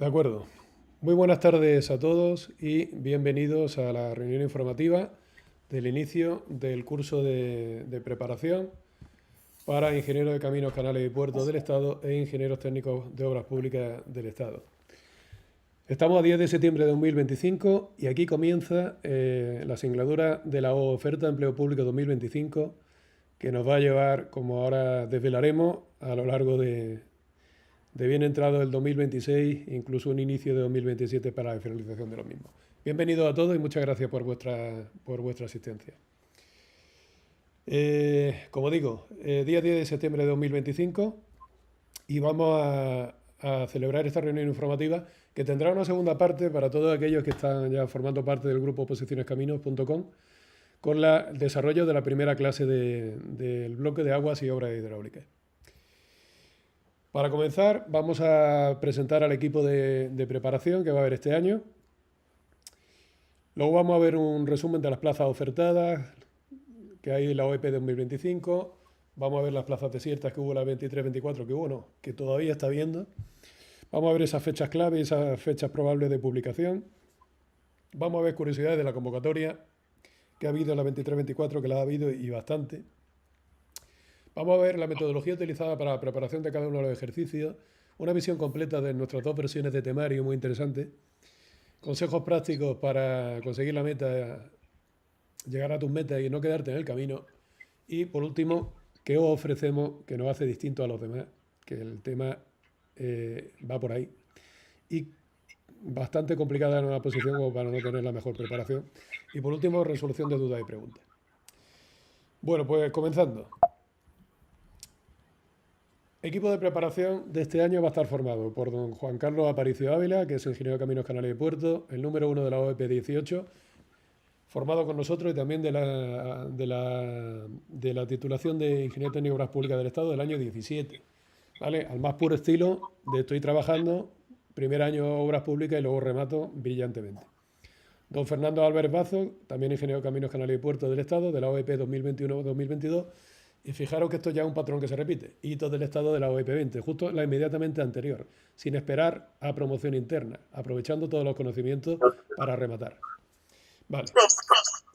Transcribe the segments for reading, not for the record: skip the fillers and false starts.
De acuerdo. Muy buenas tardes a todos y bienvenidos a la reunión informativa del inicio del curso de preparación para ingenieros de caminos, canales y puertos del Estado e ingenieros técnicos de obras públicas del Estado. Estamos a 10 de septiembre de 2025 y aquí comienza la asignatura de la oferta de empleo público 2025 que nos va a llevar, como ahora desvelaremos, a lo largo de bien entrado el 2026, incluso un inicio de 2027 para la finalización de los mismos. Bienvenidos a todos y muchas gracias por vuestra asistencia. Como digo, día 10 de septiembre de 2025 y vamos a celebrar esta reunión informativa que tendrá una segunda parte para todos aquellos que están ya formando parte del grupo posicionescaminos.com con el desarrollo de la primera clase del bloque de aguas y obras hidráulicas. Para comenzar, vamos a presentar al equipo de preparación que va a haber este año. Luego vamos a ver un resumen de las plazas ofertadas que hay en la OEP 2025. Vamos a ver las plazas desiertas que hubo la 23-24, que hubo no, que todavía está viendo. Vamos a ver esas fechas clave y esas fechas probables de publicación. Vamos a ver curiosidades de la convocatoria que ha habido en la 23-24, que la ha habido y bastante. Vamos a ver la metodología utilizada para la preparación de cada uno de los ejercicios, una visión completa de nuestras dos versiones de temario muy interesante, consejos prácticos para conseguir la meta, llegar a tus metas y no quedarte en el camino, y por último, qué os ofrecemos que nos hace distinto a los demás, que el tema va por ahí, y bastante complicada en una posición como para no tener la mejor preparación, y por último, resolución de dudas y preguntas. Bueno, pues comenzando. Equipo de preparación de este año va a estar formado por don Juan Carlos Aparicio Ávila, que es ingeniero de Caminos, Canales y Puertos, el número 1 de la OEP 18, formado con nosotros y también de la titulación de Ingeniero Técnico de Obras Públicas del Estado del año 17. ¿Vale? Al más puro estilo de estoy trabajando, primer año Obras Públicas y luego remato brillantemente. Don Fernando Álvarez Bazo, también ingeniero de Caminos, Canales y Puertos del Estado, de la OEP 2021-2022, y fijaros que esto ya es un patrón que se repite. Hitos del Estado de la OEP 20, justo la inmediatamente anterior, sin esperar a promoción interna, aprovechando todos los conocimientos para rematar. Vale.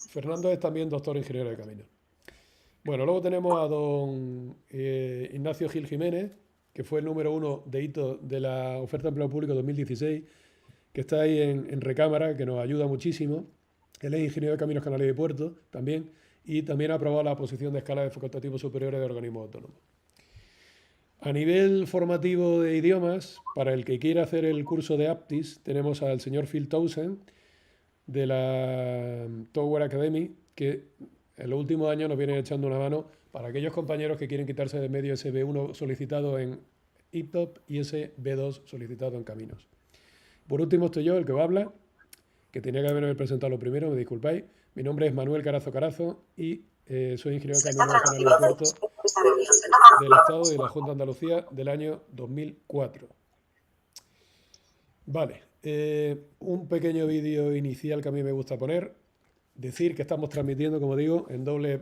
Fernando es también doctor ingeniero de caminos. Bueno, luego tenemos a don Ignacio Gil Jiménez, que fue el número 1 de hito de la oferta de empleo público 2016, que está ahí en recámara, que nos ayuda muchísimo. Él es ingeniero de caminos, canales y puertos también, y también ha aprobado la posición de escala de facultativos superiores de organismos autónomos. A nivel formativo de idiomas, para el que quiera hacer el curso de APTIS, tenemos al señor Phil Townsend de la Tower Academy, que en los últimos años nos viene echando una mano para aquellos compañeros que quieren quitarse de medio ese B1 solicitado en IPTOP y ese B2 solicitado en caminos. Por último estoy yo, el que va a hablar, que tenía que haberme presentado lo primero, me disculpáis. Mi nombre es Manuel Carazo Carazo y soy ingeniero de caminos, canales y puertos del Estado y de la Junta de Andalucía del año 2004. Vale, un pequeño vídeo inicial que a mí me gusta poner. Decir que estamos transmitiendo, como digo, en doble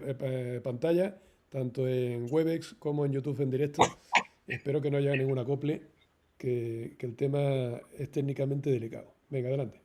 pantalla, tanto en Webex como en YouTube en directo. Espero que no haya ningún acople, que el tema es técnicamente delicado. Venga, adelante.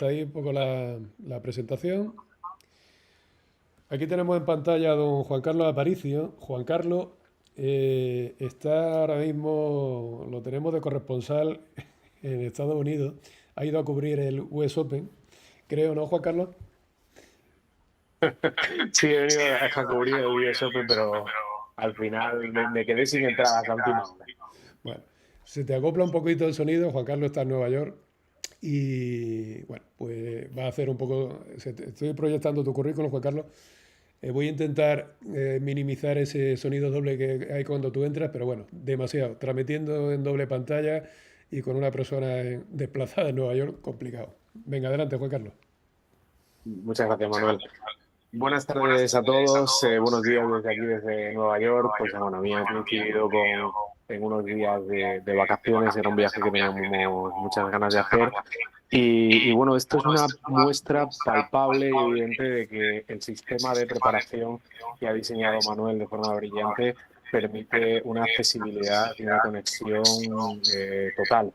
hasta ahí un poco la presentación. Aquí tenemos en pantalla a don Juan Carlos Aparicio. Juan Carlos está ahora mismo, lo tenemos de corresponsal en Estados Unidos. Ha ido a cubrir el US Open, creo, ¿no, Juan Carlos? Sí, he venido a cubrir el US Open, pero al final me quedé sin entradas a última hora. Bueno, se te acopla un poquito el sonido. Juan Carlos está en Nueva York y, bueno, pues va a hacer un poco... Estoy proyectando tu currículum, Juan Carlos. Voy a intentar minimizar ese sonido doble que hay cuando tú entras, pero bueno, demasiado. Transmitiendo en doble pantalla y con una persona desplazada en Nueva York, complicado. Venga, adelante, Juan Carlos. Muchas gracias, Manuel. Buenas tardes a todos, buenos días desde aquí, desde Nueva York. Pues bueno, había coincidido en unos días de vacaciones, era un viaje que teníamos muchas ganas de hacer. Y bueno, esto es una muestra palpable y evidente de que el sistema de preparación que ha diseñado Manuel de forma brillante permite una accesibilidad y una conexión total.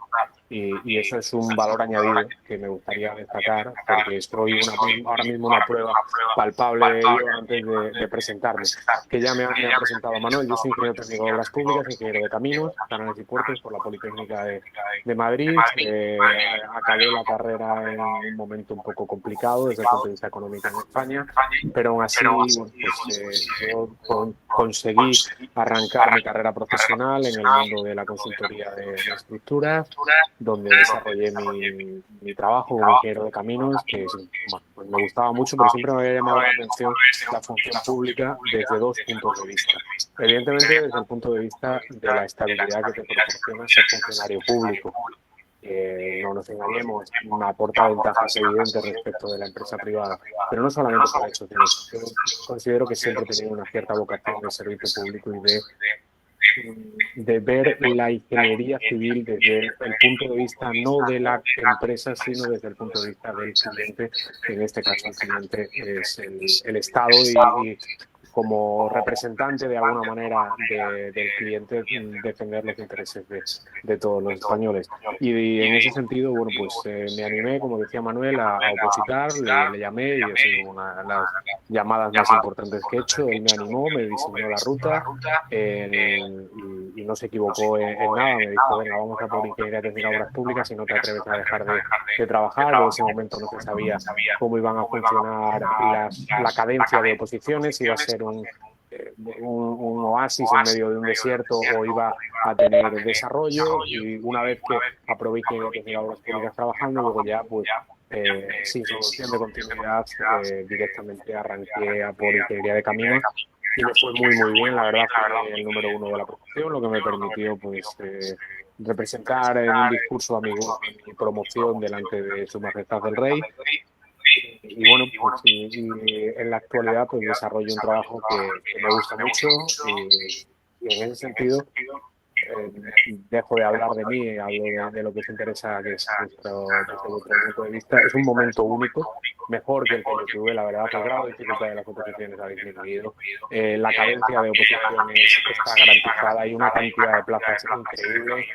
Y eso es un valor añadido que me gustaría destacar porque estoy ahora mismo una prueba palpable de ello antes de presentarme. Que ya me ha presentado Manuel, yo soy ingeniero técnico de obras públicas, ingeniero de caminos, canales y puertos por la Politécnica de Madrid. Acabé la carrera en un momento un poco complicado desde el punto de vista económico en España, pero aún así bueno, pues, yo conseguí arrancar mi carrera profesional en el mundo de la consultoría de estructuras, donde desarrollé mi trabajo como ingeniero de caminos, que bueno, pues me gustaba mucho, pero siempre me había llamado la atención la función pública desde dos puntos de vista. Evidentemente, desde el punto de vista de la estabilidad que te proporciona ser funcionario público. No nos engañemos, aporta ventajas evidentes respecto de la empresa privada, pero no solamente por eso, sino yo considero que siempre he tenido una cierta vocación de servicio público y de ver la ingeniería civil desde el punto de vista no de la empresa, sino desde el punto de vista del cliente, que en este caso el cliente es el Estado y como representante de alguna manera del cliente defender los intereses de todos los españoles. Y en ese sentido, bueno, pues me animé, como decía Manuel, a opositar, le llamé y ha sido una de las llamadas más importantes que he hecho. Él me animó, me diseñó la ruta y no se equivocó en nada. Me dijo, venga, vamos a por ingeniería técnica de obras públicas y no te atreves a dejar de trabajar. En ese momento no se sabía cómo iban a funcionar la cadencia de oposiciones, iba a ser un oasis en medio de un desierto o iba a tener desarrollo, y una vez que aprobé ingeniería técnica de obras públicas trabajando, luego ya pues sin solución de continuidad directamente arranqué a por ingeniería de caminos y me fue muy bien, la verdad fue el número uno de la promoción, lo que me permitió pues representar en un discurso a mi promoción delante de Su Majestad el Rey. Y bueno, pues en la actualidad pues desarrollo un trabajo que me gusta mucho y en ese sentido dejo de hablar de mí, hablo de lo que os interesa, que es desde vuestro punto de vista. Es un momento único, mejor que el que yo tuve, la verdad, el grado de dificultad de las oposiciones ha disminuido, la cadencia de oposiciones está garantizada, hay una cantidad de plazas increíble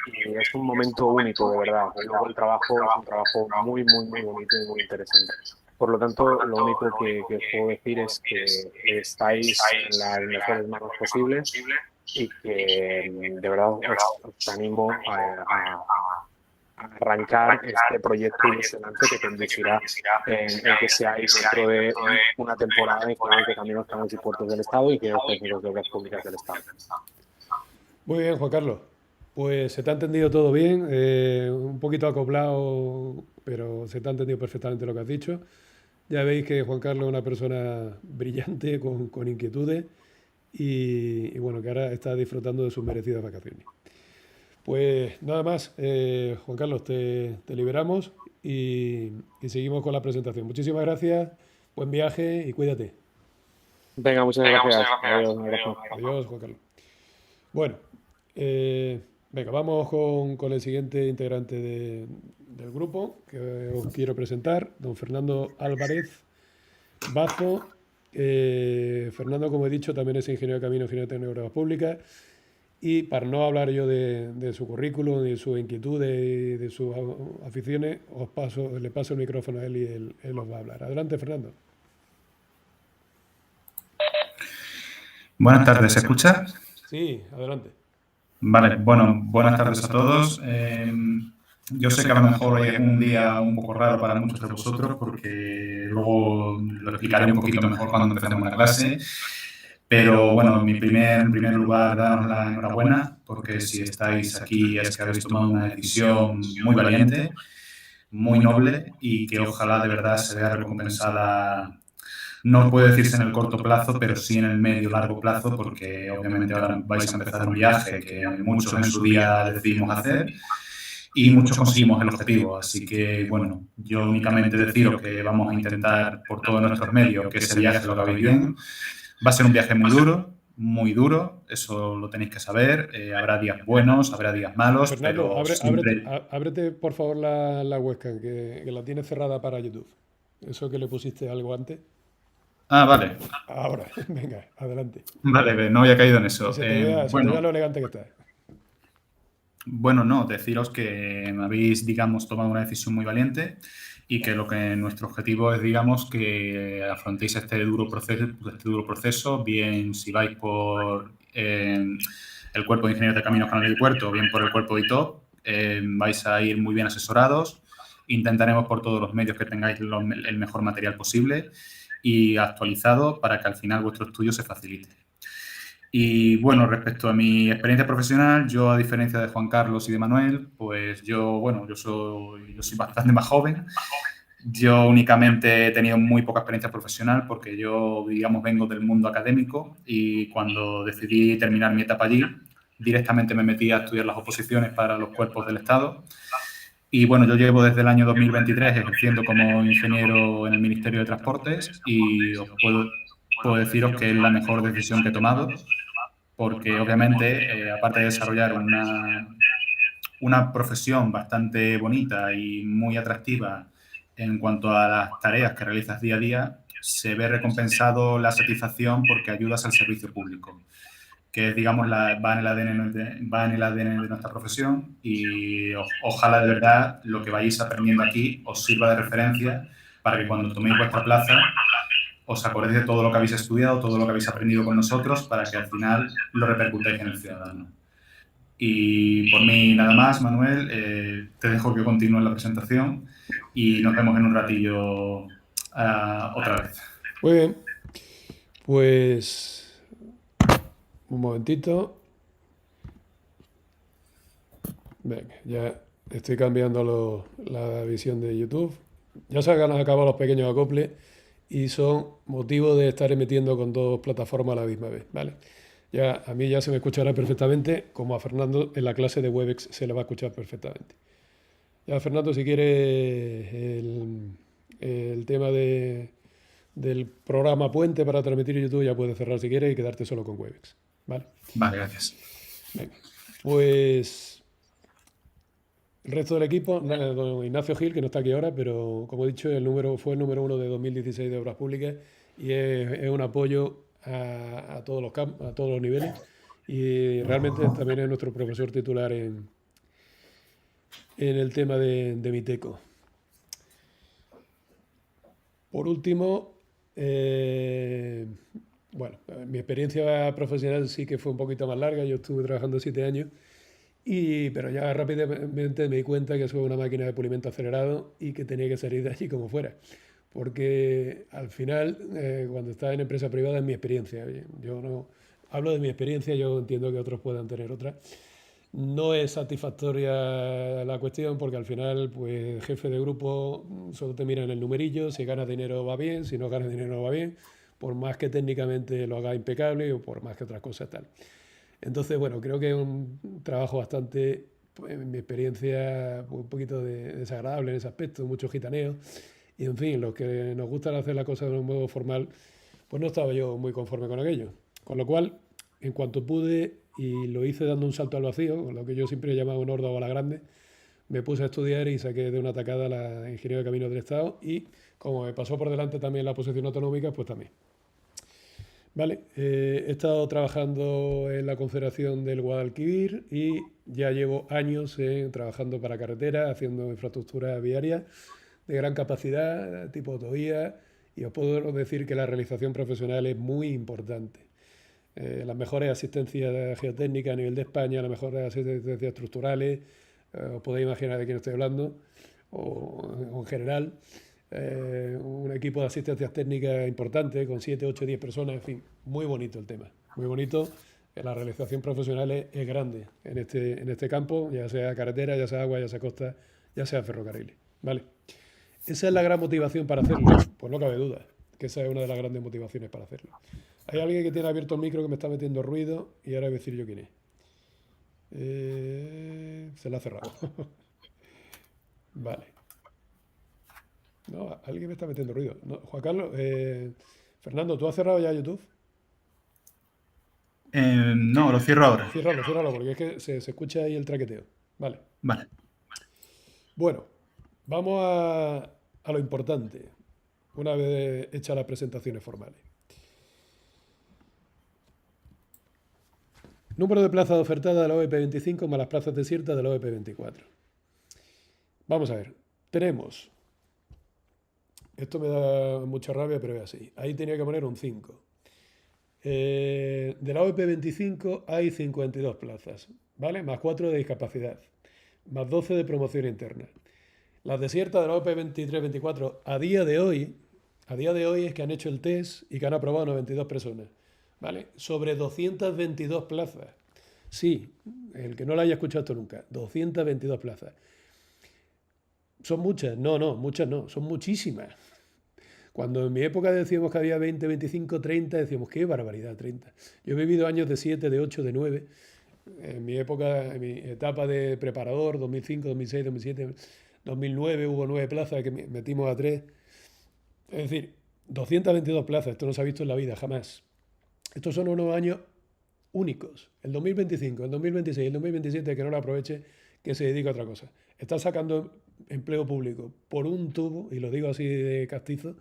y es un momento único, de verdad. Y luego el trabajo es un trabajo muy bonito y muy interesante. Por lo tanto, lo único que os puedo decir es que estáis en las mejores manos posibles y que de verdad os animo a arrancar este proyecto ilusionante que conducirá en que seáis dentro de una temporada en que Caminos, Canales y Puertos del Estado y que técnicos de obras públicas del Estado. Muy bien, Juan Carlos. Pues se te ha entendido todo bien, un poquito acoplado, pero se te ha entendido perfectamente lo que has dicho. Ya veis que Juan Carlos es una persona brillante, con inquietudes y bueno, que ahora está disfrutando de sus merecidas vacaciones. Pues nada más, Juan Carlos, te liberamos y seguimos con la presentación. Muchísimas gracias, buen viaje y cuídate. Venga, muchas gracias. Adiós, un abrazo. Adiós, Juan Carlos. Bueno, venga, vamos con el siguiente integrante del grupo que os quiero presentar, don Fernando Álvarez Bazo. Fernando, como he dicho, también es ingeniero de camino, ingeniero de técnico de obras públicas Y para no hablar yo de su currículum, de sus inquietudes y de sus aficiones, le paso el micrófono a él y él os va a hablar. Adelante, Fernando. Buenas tardes, ¿se escucha? Sí, adelante. Vale, bueno, buenas tardes a todos. Yo sé que a lo mejor hoy es un día un poco raro para muchos de vosotros porque luego lo explicaré un poquito mejor cuando empecemos la clase. Pero bueno, en primer lugar, daros la enhorabuena porque si estáis aquí es que habéis tomado una decisión muy valiente, muy noble y que ojalá de verdad se vea recompensada. No puede decirse en el corto plazo, pero sí en el medio largo plazo, porque obviamente ahora vais a empezar un viaje que muchos en su día decidimos hacer y muchos conseguimos el objetivo. Así que, bueno, yo únicamente deciros que vamos a intentar por todos nuestros medios que ese viaje lo hagáis bien. Va a ser un viaje muy duro, eso lo tenéis que saber. Habrá días buenos, habrá días malos, Fernando, pero siempre... ábrete por favor la webcam, que la tienes cerrada para YouTube. Eso que le pusiste algo antes. Ah, vale. Ahora, venga, adelante. Vale, no había caído en eso. Que se te vea lo elegante que estás. Bueno, no, deciros que habéis, digamos, tomado una decisión muy valiente y que nuestro objetivo es, digamos, que afrontéis este duro proceso, bien si vais por el Cuerpo de Ingenieros de Caminos, Canales y Puertos, o bien por el Cuerpo de ITOP, vais a ir muy bien asesorados. Intentaremos por todos los medios que tengáis el mejor material posible y actualizado para que al final vuestro estudio se facilite. Y bueno, respecto a mi experiencia profesional, yo a diferencia de Juan Carlos y de Manuel, pues yo soy bastante más joven. Yo únicamente he tenido muy poca experiencia profesional porque yo, digamos, vengo del mundo académico y cuando decidí terminar mi etapa allí, directamente me metí a estudiar las oposiciones para los cuerpos del Estado. Y bueno, yo llevo desde el año 2023 ejerciendo como ingeniero en el Ministerio de Transportes y os puedo deciros que es la mejor decisión que he tomado porque obviamente, aparte de desarrollar una profesión bastante bonita y muy atractiva en cuanto a las tareas que realizas día a día, se ve recompensado la satisfacción porque ayudas al servicio público, que es, digamos, va en el ADN de nuestra profesión y ojalá de verdad lo que vayáis aprendiendo aquí os sirva de referencia para que cuando toméis vuestra plaza os acordéis de todo lo que habéis estudiado, todo lo que habéis aprendido con nosotros para que al final lo repercutáis en el ciudadano. Y por mí nada más, Manuel, te dejo que continúes la presentación y nos vemos en un ratillo otra vez. Muy bien, pues un momentito. Venga, ya estoy cambiando la visión de YouTube. Ya se han acabado los pequeños acoples y son motivo de estar emitiendo con dos plataformas a la misma vez, ¿vale? Ya, a mí ya se me escuchará perfectamente, como a Fernando en la clase de Webex se le va a escuchar perfectamente. Ya, Fernando, si quieres el tema del programa Puente para transmitir YouTube, ya puedes cerrar si quieres y quedarte solo con Webex, ¿vale? Vale, gracias. Venga, pues el resto del equipo, don Ignacio Gil, que no está aquí ahora, pero como he dicho, fue el número 1 de 2016 de Obras Públicas y es un apoyo a todos los niveles y realmente también es nuestro profesor titular en el tema de Miteco. Por último, bueno, mi experiencia profesional sí que fue un poquito más larga, yo estuve trabajando 7 años, pero ya rápidamente me di cuenta que eso es una máquina de pulimento acelerado y que tenía que salir de allí como fuera. Porque al final, cuando estás en empresa privada, es mi experiencia. Yo no hablo de mi experiencia, yo entiendo que otros puedan tener otra. No es satisfactoria la cuestión porque al final, pues, el jefe de grupo solo te mira en el numerillo, si ganas dinero va bien, si no ganas dinero no va bien, por más que técnicamente lo haga impecable o por más que otras cosas tal. Entonces, bueno, creo que es un trabajo bastante, pues, en mi experiencia, un poquito desagradable en ese aspecto, mucho gitaneo. Y en fin, los que nos gustan hacer las cosas de un modo formal, pues no estaba yo muy conforme con aquello. Con lo cual, en cuanto pude, y lo hice dando un salto al vacío, con lo que yo siempre he llamado un horda o a la grande, me puse a estudiar y saqué de una tacada la Ingeniería de Caminos del Estado y como me pasó por delante también la posición autonómica, pues también. Vale, he estado trabajando en la Confederación del Guadalquivir y ya llevo años trabajando para carretera, haciendo infraestructura viaria de gran capacidad, tipo autovía, y os puedo decir que la realización profesional es muy importante. Las mejores asistencias geotécnicas a nivel de España, las mejores asistencias estructurales, os podéis imaginar de quién estoy hablando, o en general, un equipo de asistencias técnicas importante, con 7, 8, 10 personas, en fin, muy bonito el tema, muy bonito. La realización profesional es grande en este campo, ya sea carretera, ya sea agua, ya sea costa, ya sea ferrocarril. ¿Vale? Esa es la gran motivación para hacerlo, pues no cabe duda, que esa es una de las grandes motivaciones para hacerlo. Hay alguien que tiene abierto el micro que me está metiendo ruido y ahora voy a decir yo quién es. Se la ha cerrado. Vale. No, alguien me está metiendo ruido. No, Juan Carlos, Fernando, ¿tú has cerrado ya YouTube? No, lo cierro ahora. Ciérralo, porque es que se escucha ahí el traqueteo. Vale. Vale. Bueno, vamos a lo importante, una vez hechas las presentaciones formales. Número de plazas ofertadas de la OEP 25 más las plazas desiertas de la OEP 24. Vamos a ver. Tenemos... Esto me da mucha rabia, pero es así. Ahí tenía que poner un 5. De la OEP 25 hay 52 plazas, ¿vale? Más 4 de discapacidad, más 12 de promoción interna. Las desiertas de la OEP 23-24 a día de hoy es que han hecho el test y que han aprobado 92 personas, ¿vale? Sobre 222 plazas. Sí, el que no lo haya escuchado esto nunca, 222 plazas. ¿Son muchas? No, muchas no, son muchísimas. Cuando en mi época decíamos que había 20, 25, 30, decíamos, qué barbaridad, 30. Yo he vivido años de 7, de 8, de 9. En mi época, en mi etapa de preparador, 2005, 2006, 2007, 2009, hubo 9 plazas que metimos a 3. Es decir, 222 plazas, esto no se ha visto en la vida, jamás. Estos son unos años únicos. El 2025, el 2026, el 2027, que no lo aproveche, que se dedique a otra cosa. Está sacando empleo público por un tubo, y lo digo así de castizo,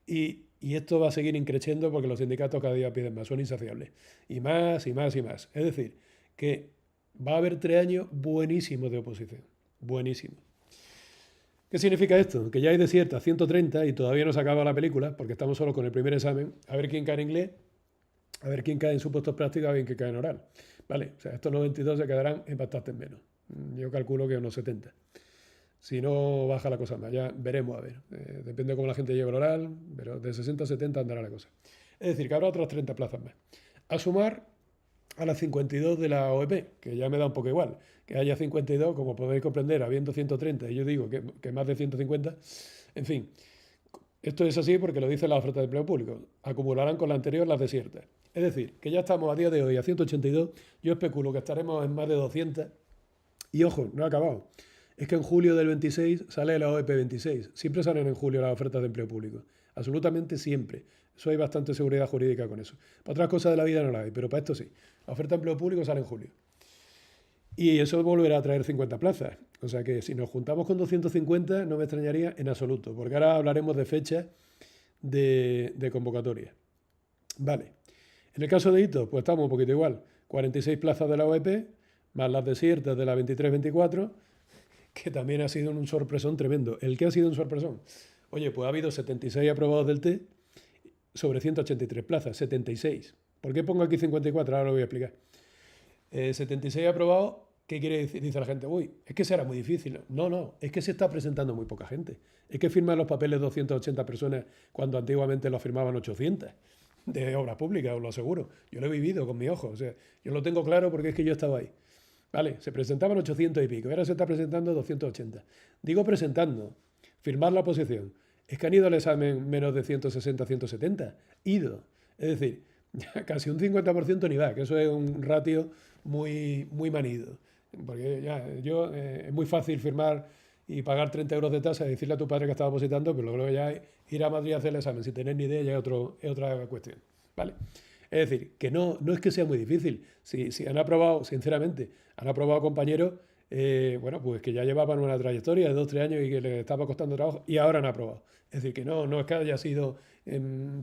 y esto va a seguir increciendo porque los sindicatos cada día piden más, son insaciables. Y más, y más, y más. Es decir, que va a haber 3 años buenísimos de oposición. Buenísimos. ¿Qué significa esto? Que ya hay desiertas 130 y todavía no se acaba la película, porque estamos solo con el primer examen, a ver quién cae en inglés, a ver quién cae en supuestos prácticos, a ver quién cae en oral. Vale, o sea, estos 92 se quedarán en bastantes menos. Yo calculo que unos 70. Si no, baja la cosa más. Ya veremos, a ver. Depende de cómo la gente lleve el oral, pero de 60 a 70 andará la cosa. Es decir, que habrá otras 30 plazas más. A sumar a las 52 de la OEP, que ya me da un poco igual. Que haya 52, como podéis comprender, habiendo 130, y yo digo que más de 150. En fin, esto es así porque lo dice la oferta de empleo público. Acumularán con la anterior las desiertas. Es decir, que ya estamos a día de hoy a 182. Yo especulo que estaremos en más de 200. Y ojo, no ha acabado. Es que en julio del 26 sale la OEP 26. Siempre salen en julio las ofertas de empleo público. Absolutamente siempre. Eso hay bastante seguridad jurídica con eso. Para otras cosas de la vida no la hay, pero para esto sí. La oferta de empleo público sale en julio. Y eso volverá a traer 50 plazas. O sea que si nos juntamos con 250 no me extrañaría en absoluto, porque ahora hablaremos de fechas de convocatoria. Vale. En el caso de Hito, pues estamos un poquito igual. 46 plazas de la OEP, más las desiertas de la 23-24, que también ha sido un sorpresón tremendo. ¿El qué ha sido un sorpresón? Oye, pues ha habido 76 aprobados del TEE sobre 183 plazas, 76. ¿Por qué pongo aquí 54? Ahora lo voy a explicar. 76 aprobados, ¿qué quiere decir? Dice la gente, uy, es que será muy difícil. No, es que se está presentando muy poca gente. Es que firman los papeles 280 personas cuando antiguamente los firmaban 800 de obra pública, os lo aseguro. Yo lo he vivido con mis ojos, o sea, yo lo tengo claro porque es que yo estaba ahí. Vale, se presentaban 800 y pico, ahora se está presentando 280. Digo presentando, firmar la oposición. Es que han ido al examen menos de 160, 170. Ido. Es decir, casi un 50% ni va, que eso es un ratio muy, muy manido. Porque ya, es muy fácil firmar y pagar 30 euros de tasa y decirle a tu padre que estaba opositando, pero luego ya ir a Madrid a hacer el examen sin tener ni idea ya es otra cuestión. ¿Vale? Es decir, que no es que sea muy difícil. Si han aprobado, sinceramente, han aprobado compañeros bueno, pues que ya llevaban una trayectoria de 2-3 años y que les estaba costando trabajo y ahora han aprobado. Es decir, que no es que haya sido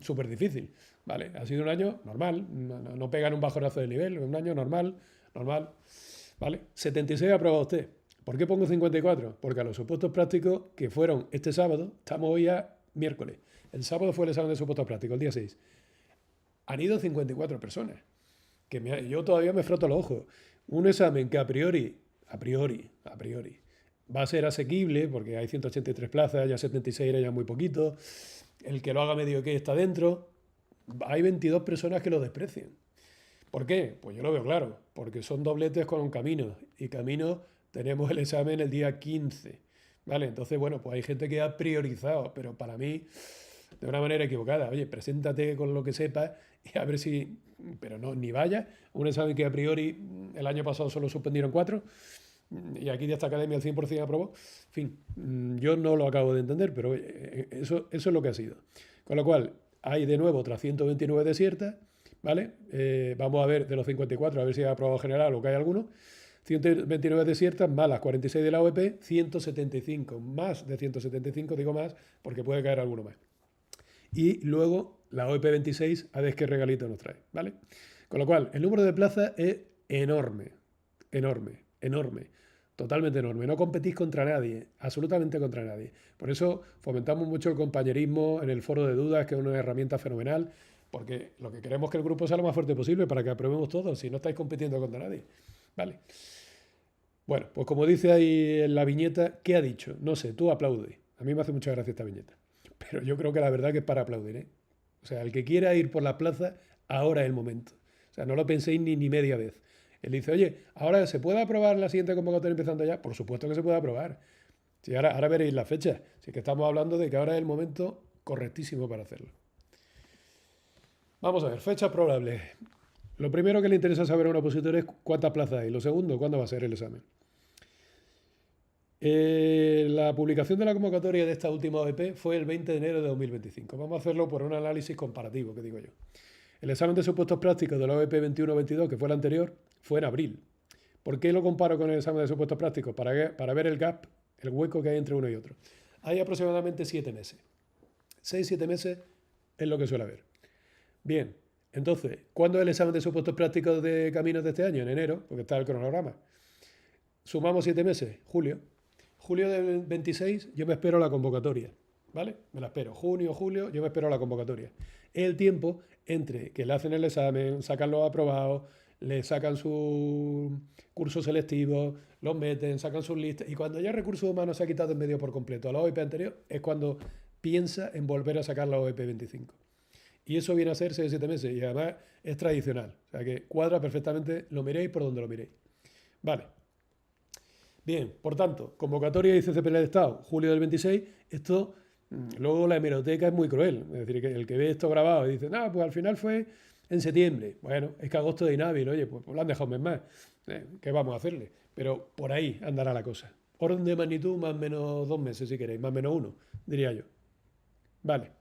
súper difícil, ¿vale? Ha sido un año normal, no pegan un bajonazo de nivel, un año normal, ¿vale? 76 ha aprobado usted. ¿Por qué pongo 54? Porque a los supuestos prácticos que fueron este sábado, estamos hoy a miércoles, el sábado fue el examen de supuestos prácticos, el día 6, han ido 54 personas, yo todavía me froto los ojos. Un examen que a priori, va a ser asequible, porque hay 183 plazas, ya 76 era ya muy poquito, el que lo haga medio que está dentro, hay 22 personas que lo desprecian. ¿Por qué? Pues yo lo veo claro, porque son dobletes con caminos, y caminos tenemos el examen el día 15, ¿vale? Entonces, bueno, pues hay gente que ha priorizado, pero para mí, de una manera equivocada. Oye, preséntate con lo que sepas y a ver si... Pero no, ni vaya. Un examen que a priori el año pasado solo suspendieron 4 y aquí de esta academia el 100% aprobó. En fin, yo no lo acabo de entender, pero eso es lo que ha sido. Con lo cual, hay de nuevo otras 129 desiertas, ¿vale? Vamos a ver de los 54, a ver si ha aprobado general o que hay alguno. 129 desiertas más las 46 de la OEP, 175, más de 175, digo más, porque puede caer alguno más. Y luego la OEP 26, a ver qué regalito nos trae, ¿vale? Con lo cual, el número de plazas es enorme, totalmente enorme. No competís contra nadie, absolutamente contra nadie. Por eso fomentamos mucho el compañerismo en el foro de dudas, que es una herramienta fenomenal, porque lo que queremos es que el grupo sea lo más fuerte posible para que aprobemos todos, si no estáis compitiendo contra nadie, ¿vale? Bueno, pues como dice ahí en la viñeta, ¿qué ha dicho? No sé, tú aplaude. A mí me hace mucha gracia esta viñeta. Pero yo creo que la verdad que es para aplaudir, ¿eh? O sea, el que quiera ir por la plaza, ahora es el momento. O sea, no lo penséis ni media vez. Él dice, oye, ¿ahora se puede aprobar la siguiente convocatoria empezando ya? Por supuesto que se puede aprobar. Sí, ahora veréis la fecha. Así que estamos hablando de que ahora es el momento correctísimo para hacerlo. Vamos a ver, fechas probables. Lo primero que le interesa saber a un opositor es cuántas plazas hay. Lo segundo, cuándo va a ser el examen. La publicación de la convocatoria de esta última OEP fue el 20 de enero de 2025. Vamos a hacerlo por un análisis comparativo, que digo yo. El examen de supuestos prácticos de la OEP 21-22, que fue el anterior, fue en abril. ¿Por qué lo comparo con el examen de supuestos prácticos? Para ver el gap, el hueco que hay entre uno y otro. Hay aproximadamente 7 meses. 6-7 meses es lo que suele haber. Bien, entonces, ¿cuándo es el examen de supuestos prácticos de caminos de este año? En enero, porque está el cronograma. Sumamos 7 meses, julio. Julio del 26 yo me espero la convocatoria, ¿vale? Me la espero. Junio, julio, yo me espero la convocatoria. Es el tiempo entre que le hacen el examen, sacan los aprobados, le sacan su curso selectivo, los meten, sacan sus listas, y cuando ya recursos humanos se ha quitado en medio por completo a la OEP anterior, es cuando piensa en volver a sacar la OEP 25. Y eso viene a ser 6-7 meses, y además es tradicional. O sea que cuadra perfectamente, lo miréis por donde lo miréis. Vale. Bien, por tanto, convocatoria y CCP del Estado, julio del 26, esto, luego la hemeroteca es muy cruel, es decir, que el que ve esto grabado y dice, pues al final fue en septiembre, bueno, es que agosto de inhábil, oye, pues lo han dejado un mes más, ¿qué vamos a hacerle? Pero por ahí andará la cosa. Orden de magnitud más o menos 2 meses, si queréis, más o menos 1, diría yo. Vale.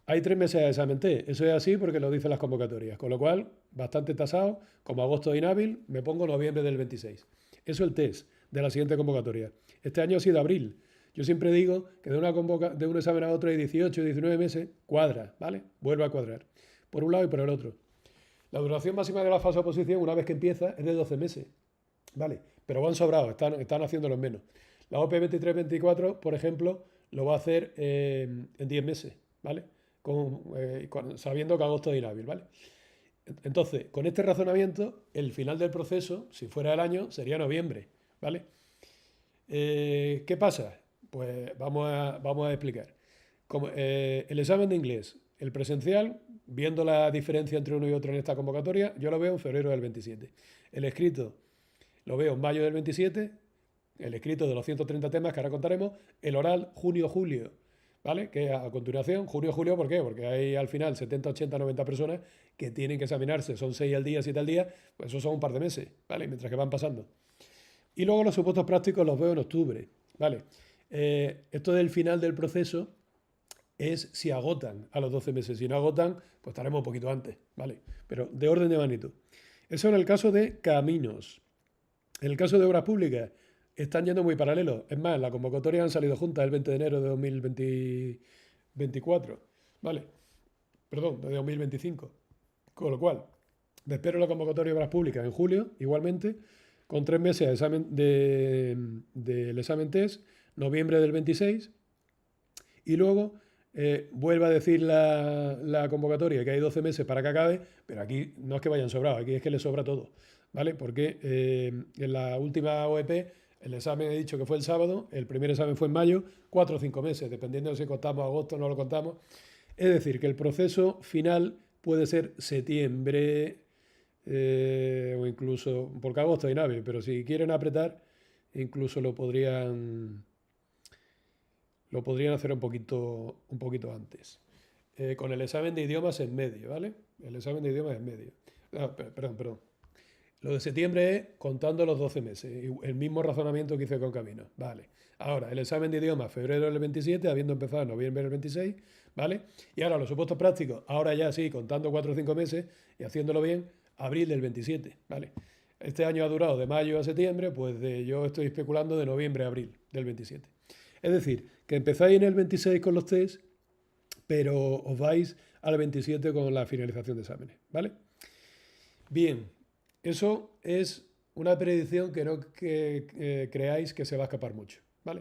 Hay 3 meses de examen T. Eso es así porque lo dicen las convocatorias. Con lo cual, bastante tasado, como agosto de inhábil, me pongo noviembre del 26. Eso es el test de la siguiente convocatoria. Este año ha sido abril. Yo siempre digo que de un examen a otro hay 18 o 19 meses, cuadra, ¿vale? Vuelve a cuadrar. Por un lado y por el otro. La duración máxima de la fase de oposición, una vez que empieza, es de 12 meses. ¿Vale? Pero van sobrados, están haciéndolo en menos. La OP 23-24, por ejemplo, lo va a hacer en 10 meses, ¿vale? Sabiendo que agosto es inhábil, ¿vale? Entonces, con este razonamiento, el final del proceso, si fuera el año, sería noviembre, ¿vale? ¿Qué pasa? Pues vamos a explicar. El examen de inglés, el presencial, viendo la diferencia entre uno y otro en esta convocatoria, yo lo veo en febrero del 27. El escrito lo veo en mayo del 27, el escrito de los 130 temas que ahora contaremos, el oral junio-julio, ¿vale? Que a continuación, junio-julio, ¿por qué? Porque hay al final 70, 80, 90 personas que tienen que examinarse, son 6 al día, 7 al día, pues eso son un par de meses, ¿vale? Mientras que van pasando. Y luego los supuestos prácticos los veo en octubre, ¿vale? Esto del final del proceso es si agotan a los 12 meses. Si no agotan, pues estaremos un poquito antes, ¿vale? Pero de orden de magnitud. Eso en el caso de caminos. En el caso de obras públicas, están yendo muy paralelos. Es más, las convocatorias han salido juntas el 20 de enero de 2024, ¿vale? Perdón, de 2025. Con lo cual, me espero la convocatoria de obras públicas en julio, igualmente, con 3 meses de del examen test, noviembre del 26, y luego vuelve a decir la convocatoria que hay 12 meses para que acabe, pero aquí no es que vayan sobrados, aquí es que le sobra todo, ¿vale? Porque en la última OEP el examen he dicho que fue el sábado, el primer examen fue en mayo, 4 o 5 meses, dependiendo de si contamos agosto o no lo contamos. Es decir, que el proceso final puede ser septiembre o incluso, porque agosto hay nave, pero si quieren apretar, incluso lo podrían hacer un poquito antes. Con el examen de idiomas en medio, ¿vale? El examen de idiomas en medio. Ah, perdón. Lo de septiembre es contando los 12 meses, el mismo razonamiento que hice con Camino, ¿vale? Ahora, el examen de idiomas, febrero del 27, habiendo empezado en noviembre del 26, ¿vale? Y ahora los supuestos prácticos, ahora ya sí, contando 4 o 5 meses y haciéndolo bien, abril del 27, ¿vale? Este año ha durado de mayo a septiembre, pues yo estoy especulando de noviembre a abril del 27. Es decir, que empezáis en el 26 con los test, pero os vais al 27 con la finalización de exámenes, ¿vale? Bien, eso es una predicción que no creáis que se va a escapar mucho, ¿vale?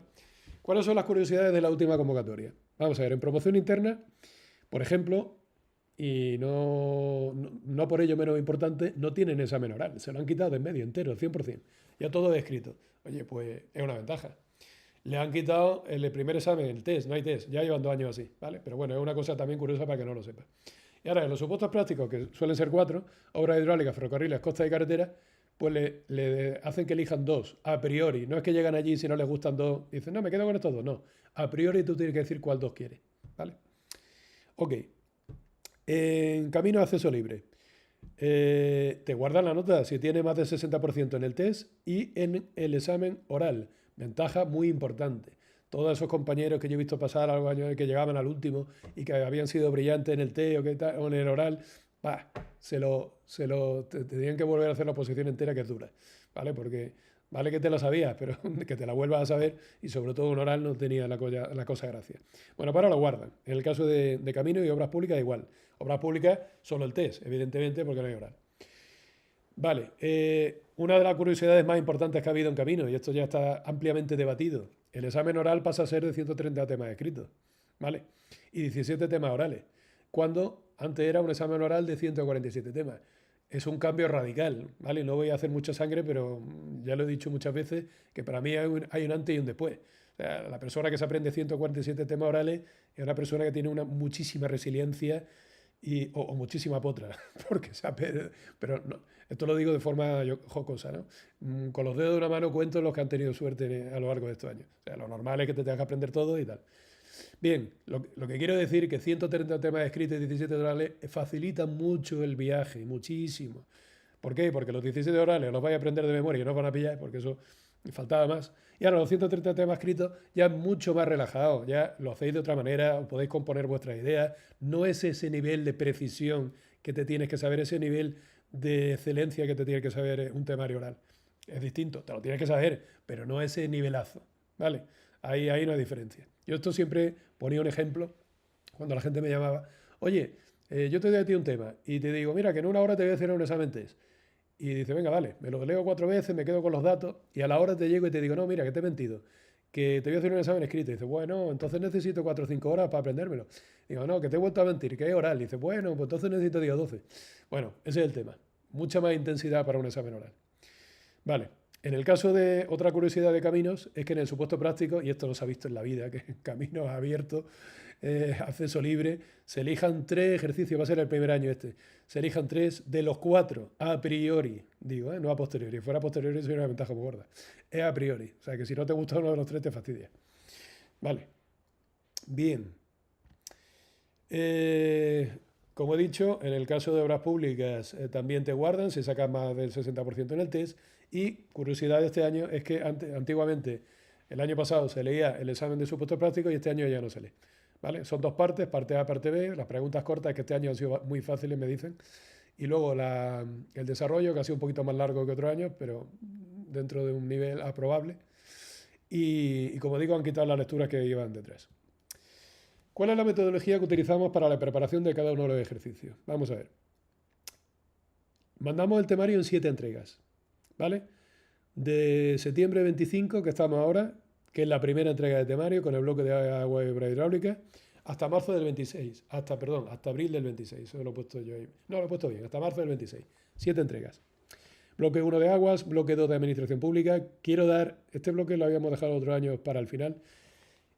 ¿Cuáles son las curiosidades de la última convocatoria? Vamos a ver, en promoción interna, por ejemplo, y no por ello menos importante, no tienen examen oral, se lo han quitado de en medio entero, 100%, ya todo escrito. Oye, pues es una ventaja. Le han quitado el primer examen, el test, no hay test, ya llevan 2 años así, ¿vale? Pero bueno, es una cosa también curiosa para que no lo sepa. Y ahora, en los supuestos prácticos, que suelen ser 4, obras hidráulicas, ferrocarriles, costas y carreteras, pues le hacen que elijan 2, a priori. No es que llegan allí si no les gustan 2 y dicen, no, me quedo con estos 2. No, a priori tú tienes que decir cuál 2 quieres, ¿vale? Ok. En camino de acceso libre. Te guardan la nota si tiene más del 60% en el test y en el examen oral. Ventaja muy importante. Todos esos compañeros que yo he visto pasar algo años que llegaban al último y que habían sido brillantes en el test o en el oral, tendrían que volver a hacer la oposición entera, que es dura, ¿vale? Porque vale que te la sabías, pero que te la vuelvas a saber, y sobre todo un oral no tenía la cosa gracia. Bueno, para lo guardan. En el caso de camino y obras públicas igual. Obras públicas solo el test, evidentemente, porque no hay oral. Vale, una de las curiosidades más importantes que ha habido en camino, y esto ya está ampliamente debatido, el examen oral pasa a ser de 130 temas escritos, ¿vale? Y 17 temas orales, cuando antes era un examen oral de 147 temas. Es un cambio radical, ¿vale? No voy a hacer mucha sangre, pero ya lo he dicho muchas veces, que para mí hay un antes y un después. O sea, la persona que se aprende 147 temas orales es una persona que tiene una muchísima resiliencia o muchísima potra, porque pero no, esto lo digo de forma jocosa, ¿no? Con los dedos de una mano cuento los que han tenido suerte a lo largo de estos años. O sea, lo normal es que te tengas que aprender todo y tal. Bien, lo que quiero decir es que 130 temas escritos y 17 orales facilitan mucho el viaje, muchísimo. ¿Por qué? Porque los 17 orales los vais a aprender de memoria y no os van a pillar, porque eso me faltaba más. Y ahora los 130 temas escritos ya es mucho más relajado, ya lo hacéis de otra manera, podéis componer vuestras ideas. No es ese nivel de precisión que te tienes que saber, ese nivel de excelencia que te tiene que saber un temario oral. Es distinto, te lo tienes que saber, pero no ese nivelazo, ¿vale? Ahí no hay diferencia. Yo esto siempre ponía un ejemplo cuando la gente me llamaba, oye, yo te doy a ti un tema y te digo, mira, que en 1 hora te voy a hacer un examen test. Y dice, venga, vale, me lo leo 4 veces, me quedo con los datos y a la hora te llego y te digo, no, mira, que te he mentido, que te voy a hacer un examen escrito. Y dice, bueno, entonces necesito 4 o 5 horas para aprendérmelo. Digo, no, que te he vuelto a mentir, que es oral. Y dice, bueno, pues entonces necesito 10 o 12. Bueno, ese es el tema. Mucha más intensidad para un examen oral. Vale. En el caso de otra curiosidad de caminos, es que en el supuesto práctico, y esto no se ha visto en la vida, que en caminos abiertos, acceso libre, se elijan 3 ejercicios, va a ser el primer año este, se elijan 3 de los 4 a priori, digo, no a posteriori, si fuera a posteriori sería una ventaja muy gorda, es a priori, o sea que si no te gusta uno de los 3 te fastidia. Vale, bien. Como he dicho, en el caso de obras públicas también te guardan, si sacas más del 60% en el test. Y curiosidad de este año es que antiguamente, el año pasado se leía el examen de supuesto práctico y este año ya no se lee. ¿Vale? Son 2 partes, parte A, parte B. Las preguntas cortas que este año han sido muy fáciles, me dicen. Y luego el desarrollo, que ha sido un poquito más largo que otros años, pero dentro de un nivel aprobable. Y como digo, han quitado las lecturas que iban detrás. ¿Cuál es la metodología que utilizamos para la preparación de cada uno de los ejercicios? Vamos a ver. Mandamos el temario en 7 entregas, ¿vale? De septiembre 25, que estamos ahora, que es la primera entrega de temario con el bloque de agua y obra hidráulica, hasta marzo del 26, hasta abril del 26, eso lo he puesto yo ahí. No, lo he puesto bien, hasta marzo del 26. 7 entregas. Bloque 1 de aguas, bloque 2 de administración pública. Quiero dar, este bloque lo habíamos dejado otros años para el final.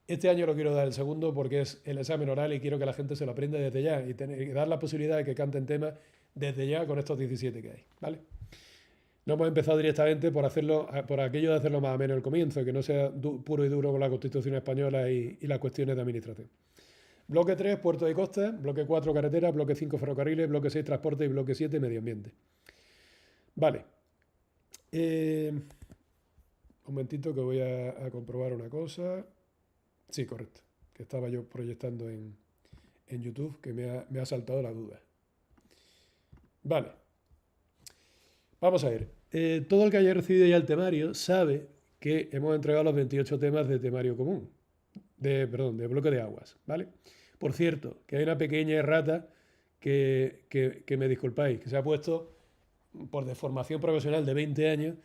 Este año lo quiero dar el segundo porque es el examen oral y quiero que la gente se lo aprenda desde ya y dar la posibilidad de que canten temas desde ya con estos 17 que hay, ¿vale? No hemos empezado directamente por aquello de hacerlo más o menos al comienzo, que no sea puro y duro con la Constitución española y las cuestiones de administración. Bloque 3, puertos y costas. Bloque 4, carreteras. Bloque 5, ferrocarriles. Bloque 6, transporte. Y bloque 7, medio ambiente. Vale. Un momentito que voy a comprobar una cosa. Sí, correcto. Que estaba yo proyectando en YouTube, que me ha saltado la duda. Vale. Vamos a ver. Todo el que haya recibido ya el temario sabe que hemos entregado los 28 temas de temario común. De bloque de aguas, ¿vale? Por cierto, que hay una pequeña errata que me disculpáis, que se ha puesto por deformación profesional de 20 años,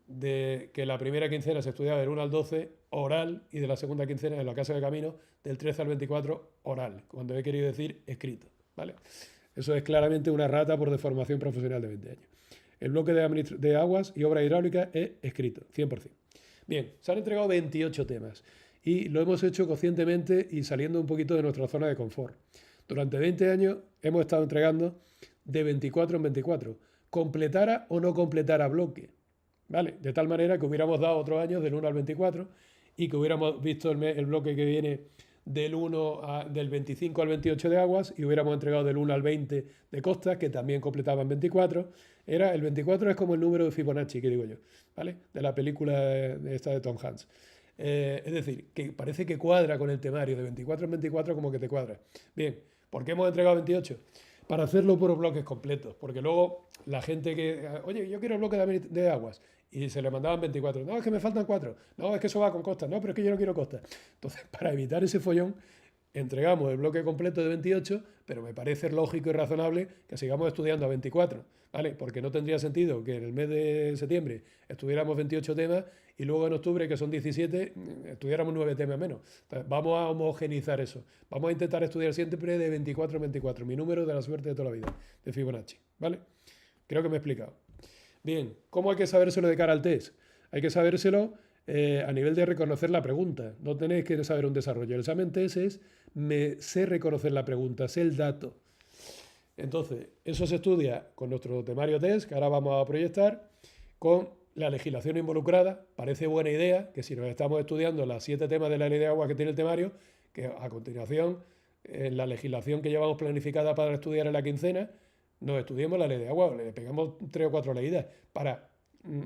de que la primera quincena se estudiaba del 1 al 12 oral y de la segunda quincena en la Casa de Camino del 13 al 24 oral, cuando he querido decir escrito, ¿vale? Eso es claramente una errata por deformación profesional de 20 años. El bloque de aguas y obra hidráulica es escrito, 100%. Bien, se han entregado 28 temas y lo hemos hecho conscientemente y saliendo un poquito de nuestra zona de confort. Durante 20 años hemos estado entregando de 24 en 24, completara o no completara bloque, ¿vale? De tal manera que hubiéramos dado otros años del 1 al 24 y que hubiéramos visto el bloque que viene del 25 al 28 de aguas y hubiéramos entregado del 1 al 20 de costas, que también completaban 24. El 24 es como el número de Fibonacci, que digo yo, ¿vale? De la película esta de Tom Hanks. Es decir, que parece que cuadra con el temario, de 24 en 24 como que te cuadra. Bien, ¿por qué hemos entregado 28? Para hacerlo por bloques completos, porque luego la gente oye, yo quiero el bloque de aguas, y se le mandaban 24, no, es que me faltan 4, no, es que eso va con costas, no, pero es que yo no quiero costas. Entonces, para evitar ese follón, entregamos el bloque completo de 28, pero me parece lógico y razonable que sigamos estudiando a 24, ¿vale? Porque no tendría sentido que en el mes de septiembre estudiáramos 28 temas y luego en octubre, que son 17, estudiáramos 9 temas menos. Entonces, vamos a homogenizar eso. Vamos a intentar estudiar siempre de 24 en 24, mi número de la suerte de toda la vida, de Fibonacci, ¿vale? Creo que me he explicado. Bien, ¿cómo hay que sabérselo de cara al test? Hay que sabérselo a nivel de reconocer la pregunta. No tenéis que saber un desarrollo. El examen test es, me sé reconocer la pregunta, sé el dato. Entonces, eso se estudia con nuestro temario test, que ahora vamos a proyectar, con la legislación involucrada. Parece buena idea que si nos estamos estudiando las 7 temas de la ley de agua que tiene el temario, que a continuación, en la legislación que llevamos planificada para estudiar en la quincena, nos estudiemos la ley de agua, le pegamos 3 o 4 leídas para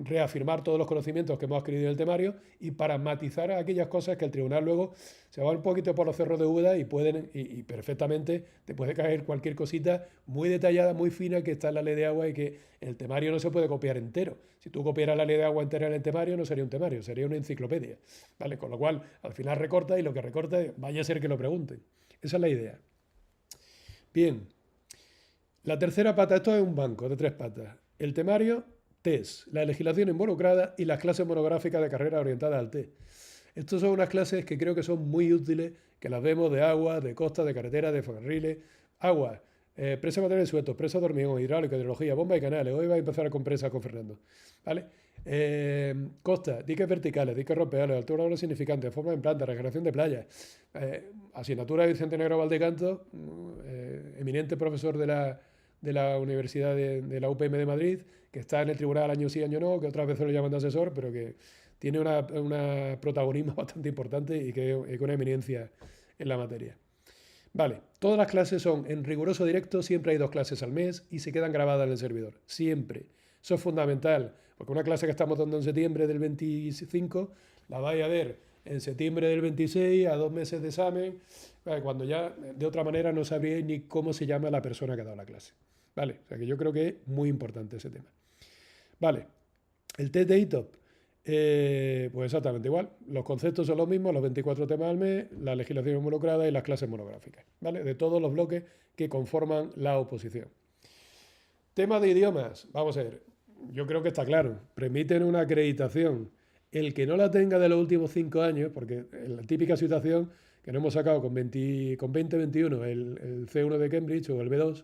reafirmar todos los conocimientos que hemos adquirido en el temario y para matizar aquellas cosas que el tribunal luego se va un poquito por los cerros de Úbeda y perfectamente te puede caer cualquier cosita muy detallada, muy fina que está en la ley de agua y que el temario no se puede copiar entero. Si tú copiaras la ley de agua entera en el temario, no sería un temario, sería una enciclopedia, ¿vale? Con lo cual, al final recorta y lo que recorta vaya a ser que lo pregunten. Esa es la idea. Bien. La tercera pata, esto es un banco de 3 patas. El temario, test, la legislación involucrada y las clases monográficas de carrera orientadas al test. Estas son unas clases que creo que son muy útiles, que las vemos de agua, de costas, de carreteras, de ferrocarriles. Agua, presa de materiales sueltos, presa de hormigón, hidráulica, hidrología, bomba y canales. Hoy va a empezar con presas con Fernando. ¿Vale? Costas, diques verticales, diques rompeolas, altura olas significantes, forma en planta, regeneración de playas. Asignatura de Vicente Negro Valdecanto, eminente profesor de la Universidad de la UPM de Madrid, que está en el tribunal año sí, año no, que otras veces lo llaman de asesor, pero que tiene un protagonismo bastante importante y que es una eminencia en la materia. Vale, todas las clases son en riguroso directo, siempre hay 2 clases al mes y se quedan grabadas en el servidor, siempre. Eso es fundamental, porque una clase que estamos dando en septiembre del 25 la vais a ver en septiembre del 26 a 2 meses de examen, cuando ya de otra manera no sabríais ni cómo se llama la persona que ha dado la clase. Vale, o sea que yo creo que es muy importante ese tema. Vale, el test de ITOP. Pues exactamente igual. Los conceptos son los mismos, los 24 temas al mes, la legislación involucrada y las clases monográficas, ¿vale? De todos los bloques que conforman la oposición. Tema de idiomas, vamos a ver, yo creo que está claro, permiten una acreditación. El que no la tenga de los últimos 5 años, porque en la típica situación que no hemos sacado con 20-21 el C1 de Cambridge o el B2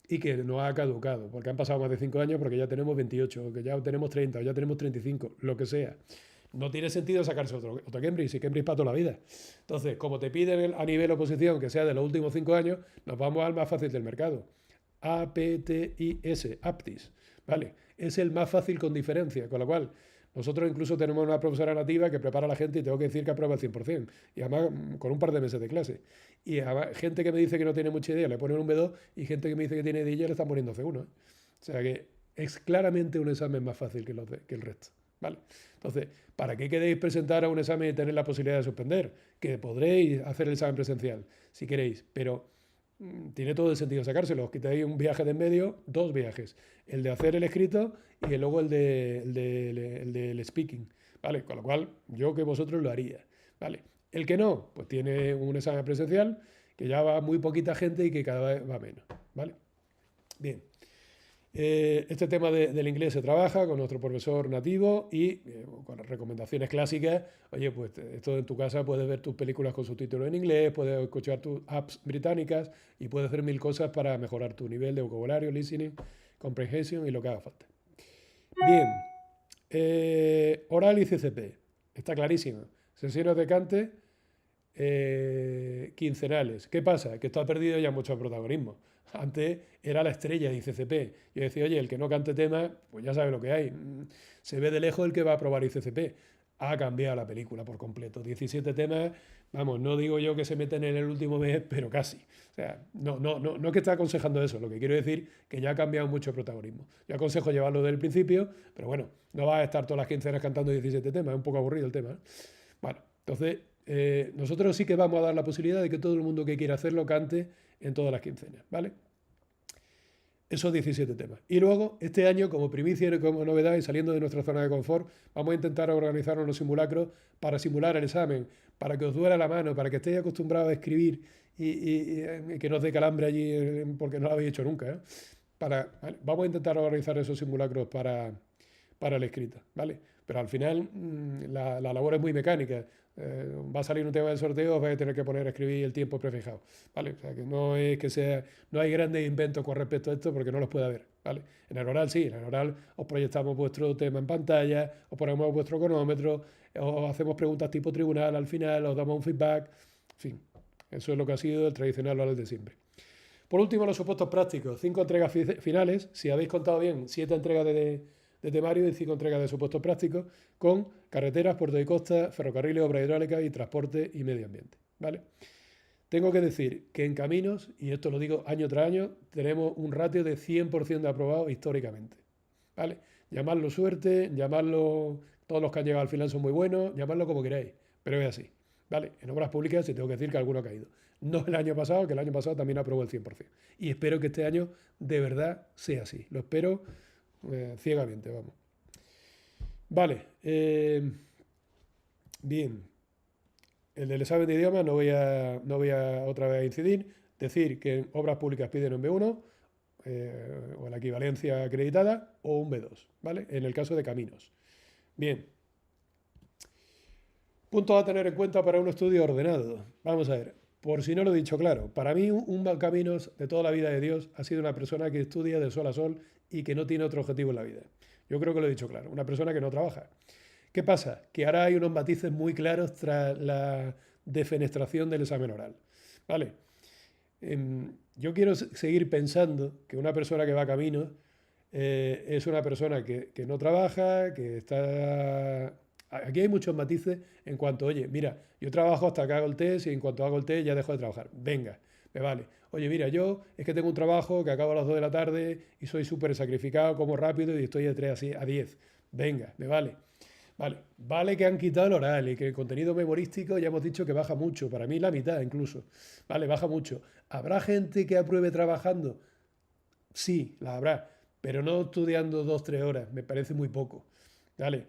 y que no ha caducado, porque han pasado más de 5 años, porque ya tenemos 28, o que ya tenemos 30, o ya tenemos 35, lo que sea. No tiene sentido sacarse otro Cambridge, y Cambridge para toda la vida. Entonces, como te piden a nivel oposición que sea de los últimos 5 años, nos vamos al más fácil del mercado. APTIS, APTIS, ¿vale? Es el más fácil con diferencia, con lo cual nosotros incluso tenemos una profesora nativa que prepara a la gente y tengo que decir que aprueba el 100%, y además con un par de meses de clase. Y además, gente que me dice que no tiene mucha idea le ponen un B2 y gente que me dice que tiene idea le están poniendo C1, ¿eh? O sea que es claramente un examen más fácil que el resto, ¿vale? Entonces, ¿para qué queréis presentar a un examen y tener la posibilidad de suspender? Que podréis hacer el examen presencial, si queréis, pero tiene todo el sentido sacárselo. Os quitáis un viaje de en medio, 2 viajes. El de hacer el escrito y luego el del speaking, ¿vale? Con lo cual, yo que vosotros lo haría, ¿vale? El que no, pues tiene un examen presencial que ya va muy poquita gente y que cada vez va menos, ¿vale? Bien. Este tema del inglés se trabaja con nuestro profesor nativo y con recomendaciones clásicas. Oye, pues esto en tu casa puedes ver tus películas con subtítulos en inglés, puedes escuchar tus apps británicas y puedes hacer 1000 cosas para mejorar tu nivel de vocabulario, listening, comprehension y lo que haga falta. Bien, oral y CCP. Está clarísimo. Sesiones de cante quincenales. ¿Qué pasa? Que esto ha perdido ya mucho protagonismo. Antes era la estrella de ICCP. Yo decía, oye, el que no cante tema, pues ya sabe lo que hay. Se ve de lejos el que va a aprobar ICCP. Ha cambiado la película por completo. 17 temas, vamos, no digo yo que se meten en el último mes, pero casi. O sea, no que esté aconsejando eso. Lo que quiero decir que ya ha cambiado mucho el protagonismo. Yo aconsejo llevarlo desde el principio, pero bueno, no vas a estar todas las quincenas cantando 17 temas. Es un poco aburrido el tema, ¿eh? Bueno, entonces nosotros sí que vamos a dar la posibilidad de que todo el mundo que quiera hacerlo cante en todas las quincenas, ¿vale? Esos 17 temas. Y luego, este año, como primicia y como novedad, y saliendo de nuestra zona de confort, vamos a intentar organizar unos simulacros para simular el examen, para que os duela la mano, para que estéis acostumbrados a escribir y que no os dé calambre allí porque no lo habéis hecho nunca, ¿eh? ¿Vale? Vamos a intentar organizar esos simulacros para el escrito, ¿vale? Pero al final la labor es muy mecánica. Va a salir un tema del sorteo, os vais a tener que poner a escribir el tiempo prefijado, ¿vale? O sea, que no es que sea, no hay grandes inventos con respecto a esto porque no los puede haber, ¿vale? En el oral sí, en el oral os proyectamos vuestro tema en pantalla, os ponemos vuestro cronómetro, os hacemos preguntas tipo tribunal al final, os damos un feedback, en fin, eso es lo que ha sido el tradicional oral de siempre. Por último, los supuestos prácticos, 5 entregas finales, si habéis contado bien, 7 entregas de temario y 5 entregas de supuestos prácticos con carreteras, puertos de costa, ferrocarriles, obras hidráulicas y transporte y medio ambiente, ¿vale? Tengo que decir que en caminos, y esto lo digo año tras año, tenemos un ratio de 100% de aprobados históricamente, ¿vale? Llamadlo suerte, llamadlo, todos los que han llegado al final son muy buenos, llamadlo como queráis, pero es así, ¿vale? En obras públicas sí tengo que decir que alguno ha caído. No el año pasado, que el año pasado también aprobó el 100%. Y espero que este año de verdad sea así. Lo espero ciegamente, vamos. Vale. Bien. El del examen de idioma no voy a otra vez a incidir. Decir que en obras públicas piden un B1 o la equivalencia acreditada o un B2, ¿vale? En el caso de caminos. Bien. Puntos a tener en cuenta para un estudio ordenado. Vamos a ver. Por si no lo he dicho claro, para mí un Caminos de toda la vida de Dios ha sido una persona que estudia de sol a sol y que no tiene otro objetivo en la vida. Yo creo que lo he dicho claro, una persona que no trabaja. ¿Qué pasa? Que ahora hay unos matices muy claros tras la defenestración del examen oral. ¿Vale? Yo quiero seguir pensando que una persona que va a Caminos es una persona que no trabaja, que está... Aquí hay muchos matices en cuanto, oye, mira, yo trabajo hasta que hago el test y en cuanto hago el test ya dejo de trabajar. Venga, me vale. Oye, mira, yo es que tengo un trabajo que acabo a las 2 de la tarde y soy súper sacrificado, como rápido y estoy de 3 a 10. Venga, me vale. Vale que han quitado el oral y que el contenido memorístico ya hemos dicho que baja mucho, para mí la mitad incluso. Vale, baja mucho. ¿Habrá gente que apruebe trabajando? Sí, la habrá, pero no estudiando 2-3 horas, me parece muy poco. ¿Vale?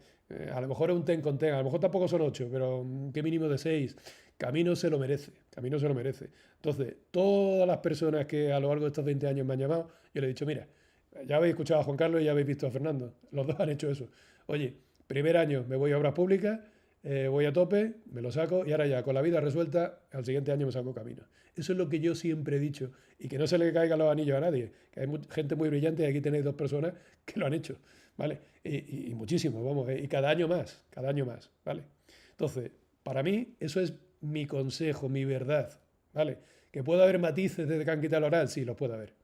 A lo mejor es un ten con ten, a lo mejor tampoco son 8, pero qué mínimo de 6. Camino se lo merece, Camino se lo merece. Entonces, todas las personas que a lo largo de estos 20 años me han llamado, yo le he dicho, mira, ya habéis escuchado a Juan Carlos y ya habéis visto a Fernando. Los dos han hecho eso. Oye, primer año me voy a obras públicas, voy a tope, me lo saco y ahora ya con la vida resuelta, al siguiente año me saco Camino. Eso es lo que yo siempre he dicho y que no se le caigan los anillos a nadie, que hay gente muy brillante y aquí tenéis 2 personas que lo han hecho, ¿vale? Y muchísimo, vamos, y cada año más, ¿vale? Entonces, para mí eso es mi consejo, mi verdad, ¿vale? Que puede haber matices desde que han quitado el oral, sí, los puede haber,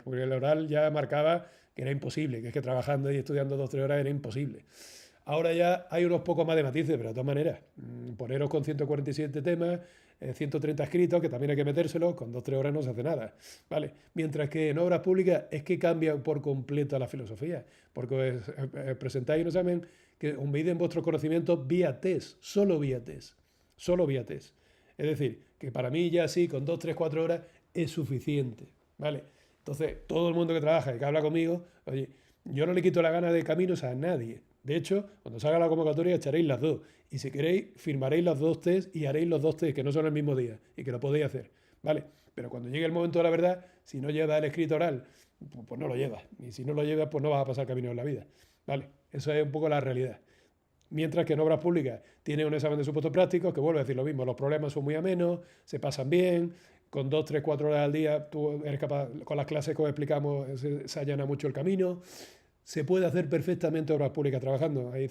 porque el oral ya marcaba que era imposible, que es que trabajando y estudiando 2 o 3 horas era imposible. Ahora ya hay unos pocos más de matices, pero de todas maneras, poneros con 147 temas, 130 escritos, que también hay que metérselos, con 2 o 3 horas no se hace nada, ¿vale? Mientras que en obras públicas es que cambia por completo la filosofía, porque presentáis un examen que os miden vuestros conocimientos vía test, solo vía test, solo vía test. Es decir, que para mí ya sí, con 2, 3, 4 horas es suficiente, ¿vale? Entonces, todo el mundo que trabaja y que habla conmigo, oye, yo no le quito la gana de caminos a nadie. De hecho, cuando salga la convocatoria echaréis las 2. Y si queréis, firmaréis los 2 test y haréis los 2 test que no son el mismo día y que lo podéis hacer. ¿Vale? Pero cuando llegue el momento de la verdad, si no llevas el escrito oral, pues no lo llevas. Y si no lo llevas, pues no vas a pasar camino en la vida. ¿Vale? Eso es un poco la realidad. Mientras que en obras públicas tiene un examen de supuestos prácticos que vuelve a decir lo mismo. Los problemas son muy amenos, se pasan bien, con 2, 3, 4 horas al día tú eres capaz, con las clases que os explicamos, se allana mucho el camino. Se puede hacer perfectamente obras públicas trabajando. Hay,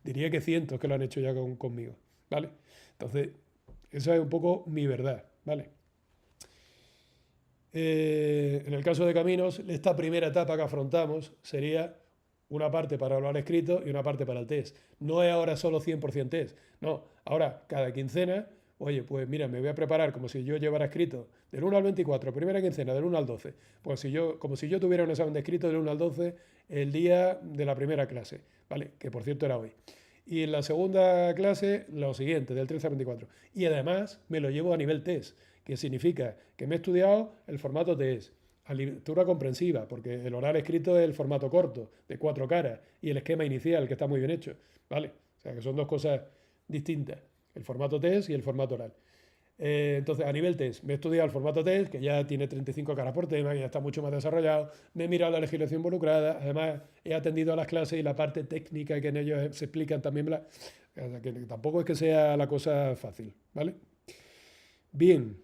diría que cientos que lo han hecho ya conmigo, ¿vale? Entonces, esa es un poco mi verdad, ¿vale? En el caso de caminos, esta primera etapa que afrontamos sería una parte para hablar escrito y una parte para el test. No es ahora solo 100% test, no. Ahora, cada quincena, oye, pues mira, me voy a preparar como si yo llevara escrito del 1 al 24, primera quincena, del 1 al 12. Pues como si yo tuviera un examen de escrito del 1 al 12 el día de la primera clase, ¿vale? Que por cierto era hoy. Y en la segunda clase, lo siguiente, del 13 al 24. Y además me lo llevo a nivel test, que significa que me he estudiado el formato test, a lectura comprensiva, porque el oral escrito es el formato corto, de 4 caras, y el esquema inicial, que está muy bien hecho, ¿vale? O sea, que son 2 cosas distintas, el formato test y el formato oral. Entonces, a nivel test, me he estudiado el formato test, que ya tiene 35 caras por tema, que ya está mucho más desarrollado. Me he mirado la legislación involucrada, además he atendido a las clases y la parte técnica que en ellos se explican también. O sea, que tampoco es que sea la cosa fácil, ¿vale? Bien,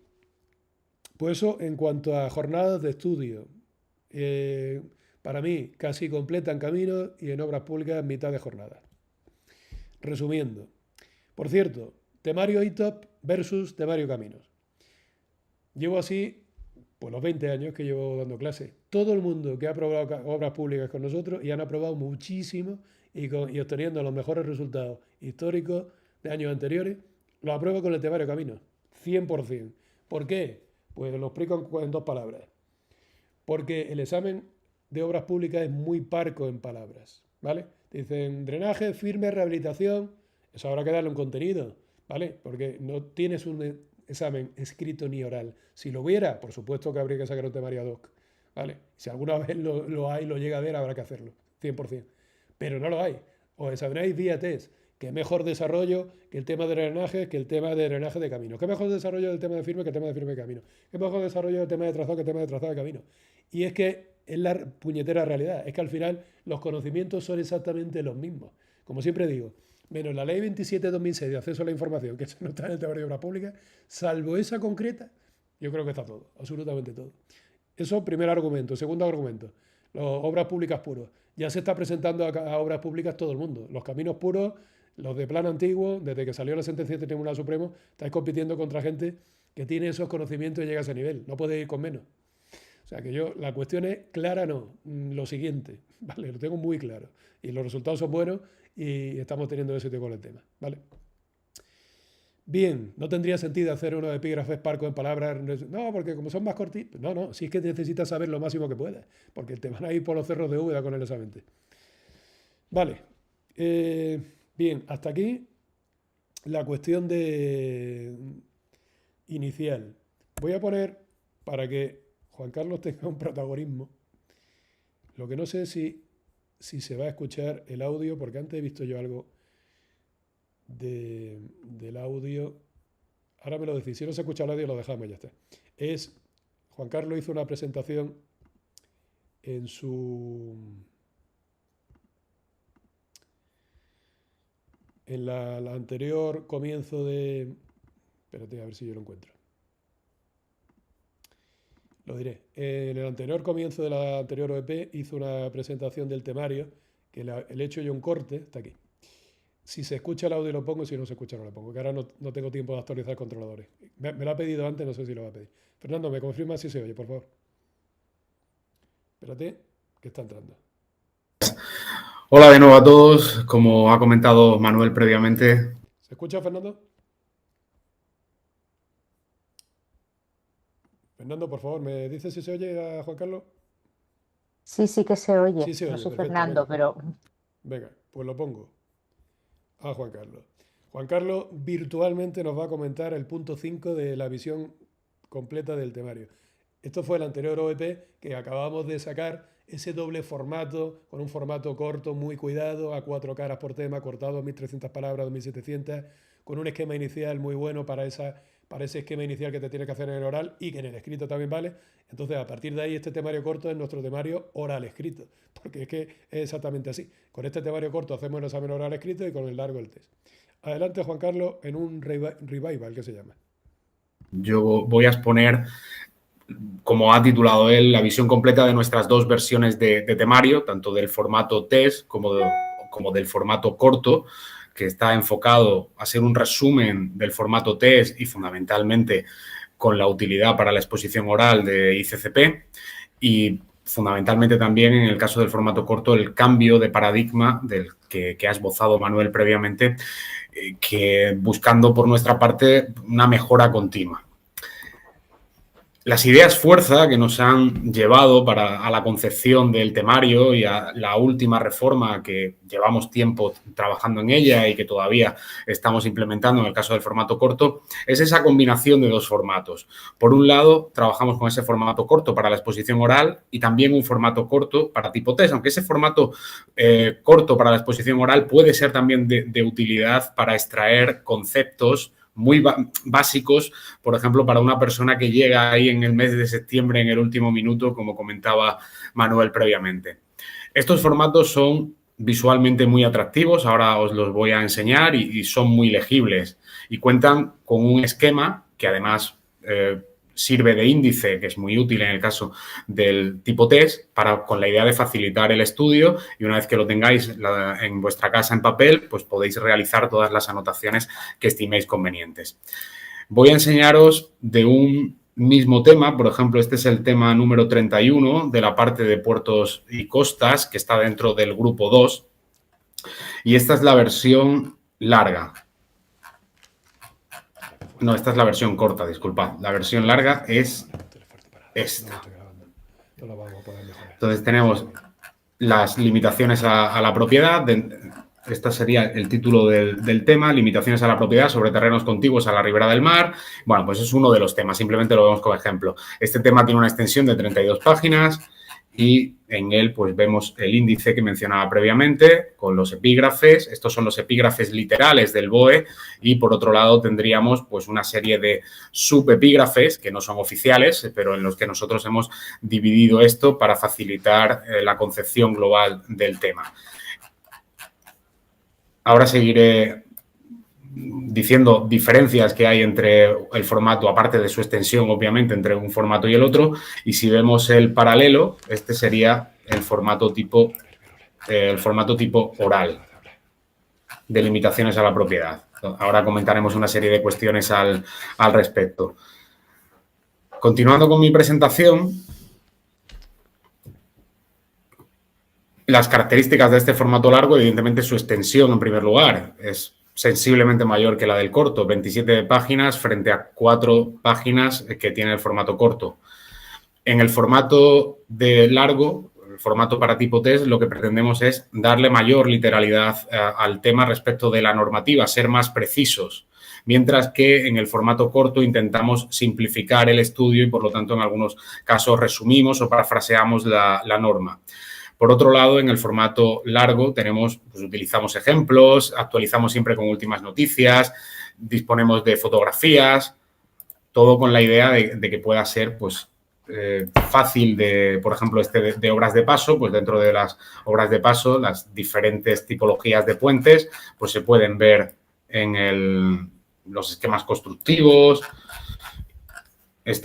pues eso en cuanto a jornadas de estudio. Para mí, casi completa en camino y en obras públicas, mitad de jornada. Resumiendo, por cierto, temario ITOP versus temario Caminos. Llevo así pues los 20 años que llevo dando clases. Todo el mundo que ha aprobado obras públicas con nosotros y han aprobado muchísimo y obteniendo los mejores resultados históricos de años anteriores, lo aprueba con el temario Caminos. 100%. ¿Por qué? Pues lo explico en 2 palabras. Porque el examen de obras públicas es muy parco en palabras, ¿vale? Dicen drenaje, firme, rehabilitación. Eso habrá que darle un contenido, ¿vale? Porque no tienes un examen escrito ni oral. Si lo hubiera, por supuesto que habría que sacar un temario ad hoc, ¿vale? Si alguna vez lo hay, lo llega a ver, habrá que hacerlo, 100%. Pero no lo hay. Os examináis vía test. ¿Qué mejor desarrollo que el tema de drenaje que el tema de drenaje de camino? ¿Qué mejor desarrollo del tema de firme que el tema de firme de camino? ¿Qué mejor desarrollo del tema de trazado que el tema de trazado de camino? Y es que es la puñetera realidad. Es que al final los conocimientos son exactamente los mismos. Como siempre digo, menos la ley 27/2006 de acceso a la información, que no está en el temario de obra pública, salvo esa concreta, yo creo que está todo, absolutamente todo. Eso, primer argumento. Segundo argumento, las obras públicas puros. Ya se está presentando a obras públicas todo el mundo. Los caminos puros, los de plan antiguo, desde que salió la sentencia del Tribunal Supremo, estáis compitiendo contra gente que tiene esos conocimientos y llega a ese nivel. No podéis ir con menos. O sea que la cuestión es clara, no. Lo siguiente, ¿vale? Lo tengo muy claro. Y los resultados son buenos y estamos teniendo éxito con el tema, ¿vale? Bien, no tendría sentido hacer unos epígrafes parcos en palabras. No, porque como son más cortitos. No, si es que necesitas saber lo máximo que puedas, porque te van a ir por los cerros de Úbeda con el examen. Vale. Bien, hasta aquí la cuestión inicial. Voy a poner, para que Juan Carlos tenga un protagonismo, lo que no sé si si se va a escuchar el audio, porque antes he visto yo algo del audio. Ahora me lo decís. Si no se escucha el audio, lo dejamos, ya está. Juan Carlos hizo una presentación en la anterior comienzo de... Espérate, a ver si yo lo encuentro. Lo diré. En el anterior comienzo de la anterior OEP hizo una presentación del temario, que le he hecho yo un corte, está aquí. Si se escucha el audio lo pongo, si no se escucha no lo pongo, que ahora no tengo tiempo de actualizar controladores. Me lo ha pedido antes, no sé si lo va a pedir. Fernando, ¿me confirma si se oye, por favor? Espérate, que está entrando. Hola de nuevo a todos, como ha comentado Manuel previamente. ¿Se escucha, Fernando? Fernando, por favor, ¿me dices si se oye a Juan Carlos? Sí que se oye. Sí se oye, No soy perfecto, Fernando, venga. pero Venga, pues lo pongo a Juan Carlos. Juan Carlos virtualmente nos va a comentar el punto 5 de la visión completa del temario. Esto fue el anterior OEP que acabamos de sacar, ese doble formato, con un formato corto, muy cuidado, a 4 caras por tema, cortado 1.300 palabras, 2.700, con un esquema inicial muy bueno para ese esquema inicial que te tienes que hacer en el oral y que en el escrito también vale. Entonces, a partir de ahí, este temario corto es nuestro temario oral escrito, porque es que es exactamente así. Con este temario corto hacemos el examen oral escrito y con el largo el test. Adelante, Juan Carlos, en un revival, ¿qué se llama? Yo voy a exponer, como ha titulado él, la visión completa de nuestras dos versiones de temario, tanto del formato test como del formato corto, que está enfocado a ser un resumen del formato test y fundamentalmente con la utilidad para la exposición oral de ICCP y fundamentalmente también en el caso del formato corto el cambio de paradigma del que ha esbozado Manuel previamente, que buscando por nuestra parte una mejora continua. Las ideas fuerza que nos han llevado a la concepción del temario y a la última reforma que llevamos tiempo trabajando en ella y que todavía estamos implementando en el caso del formato corto, es esa combinación de dos formatos. Por un lado, trabajamos con ese formato corto para la exposición oral y también un formato corto para tipo test, aunque ese formato corto para la exposición oral puede ser también de utilidad para extraer conceptos muy básicos, por ejemplo, para una persona que llega ahí en el mes de septiembre, en el último minuto, como comentaba Manuel previamente. Estos formatos son visualmente muy atractivos, ahora os los voy a enseñar y son muy legibles y cuentan con un esquema que además sirve de índice, que es muy útil en el caso del tipo test, con la idea de facilitar el estudio y una vez que lo tengáis en vuestra casa en papel, pues podéis realizar todas las anotaciones que estiméis convenientes. Voy a enseñaros de un mismo tema, por ejemplo, este es el tema número 31 de la parte de puertos y costas, que está dentro del grupo 2, y esta es la versión larga. No, esta es la versión corta, disculpad. La versión larga es esta. Entonces tenemos las limitaciones a la propiedad. Este sería el título del tema, limitaciones a la propiedad sobre terrenos contiguos a la ribera del mar. Bueno, pues es uno de los temas, simplemente lo vemos como ejemplo. Este tema tiene una extensión de 32 páginas y en él pues vemos el índice que mencionaba previamente con los epígrafes. Estos son los epígrafes literales del BOE y por otro lado tendríamos pues una serie de subepígrafes que no son oficiales, pero en los que nosotros hemos dividido esto para facilitar la concepción global del tema. Ahora seguiré diciendo diferencias que hay entre el formato, aparte de su extensión, obviamente, entre un formato y el otro. Y si vemos el paralelo, este sería el formato tipo oral, de limitaciones a la propiedad. Ahora comentaremos una serie de cuestiones al respecto. Continuando con mi presentación, las características de este formato largo, evidentemente su extensión en primer lugar, es sensiblemente mayor que la del corto, 27 páginas frente a 4 páginas que tiene el formato corto. En el formato de largo, el formato para tipo test, lo que pretendemos es darle mayor literalidad al tema respecto de la normativa, ser más precisos, mientras que en el formato corto intentamos simplificar el estudio y, por lo tanto, en algunos casos resumimos o parafraseamos la norma. Por otro lado, en el formato largo pues utilizamos ejemplos, actualizamos siempre con últimas noticias, disponemos de fotografías, todo con la idea de que pueda ser pues, fácil por ejemplo, de obras de paso, pues dentro de las obras de paso, las diferentes tipologías de puentes, pues se pueden ver en los esquemas constructivos.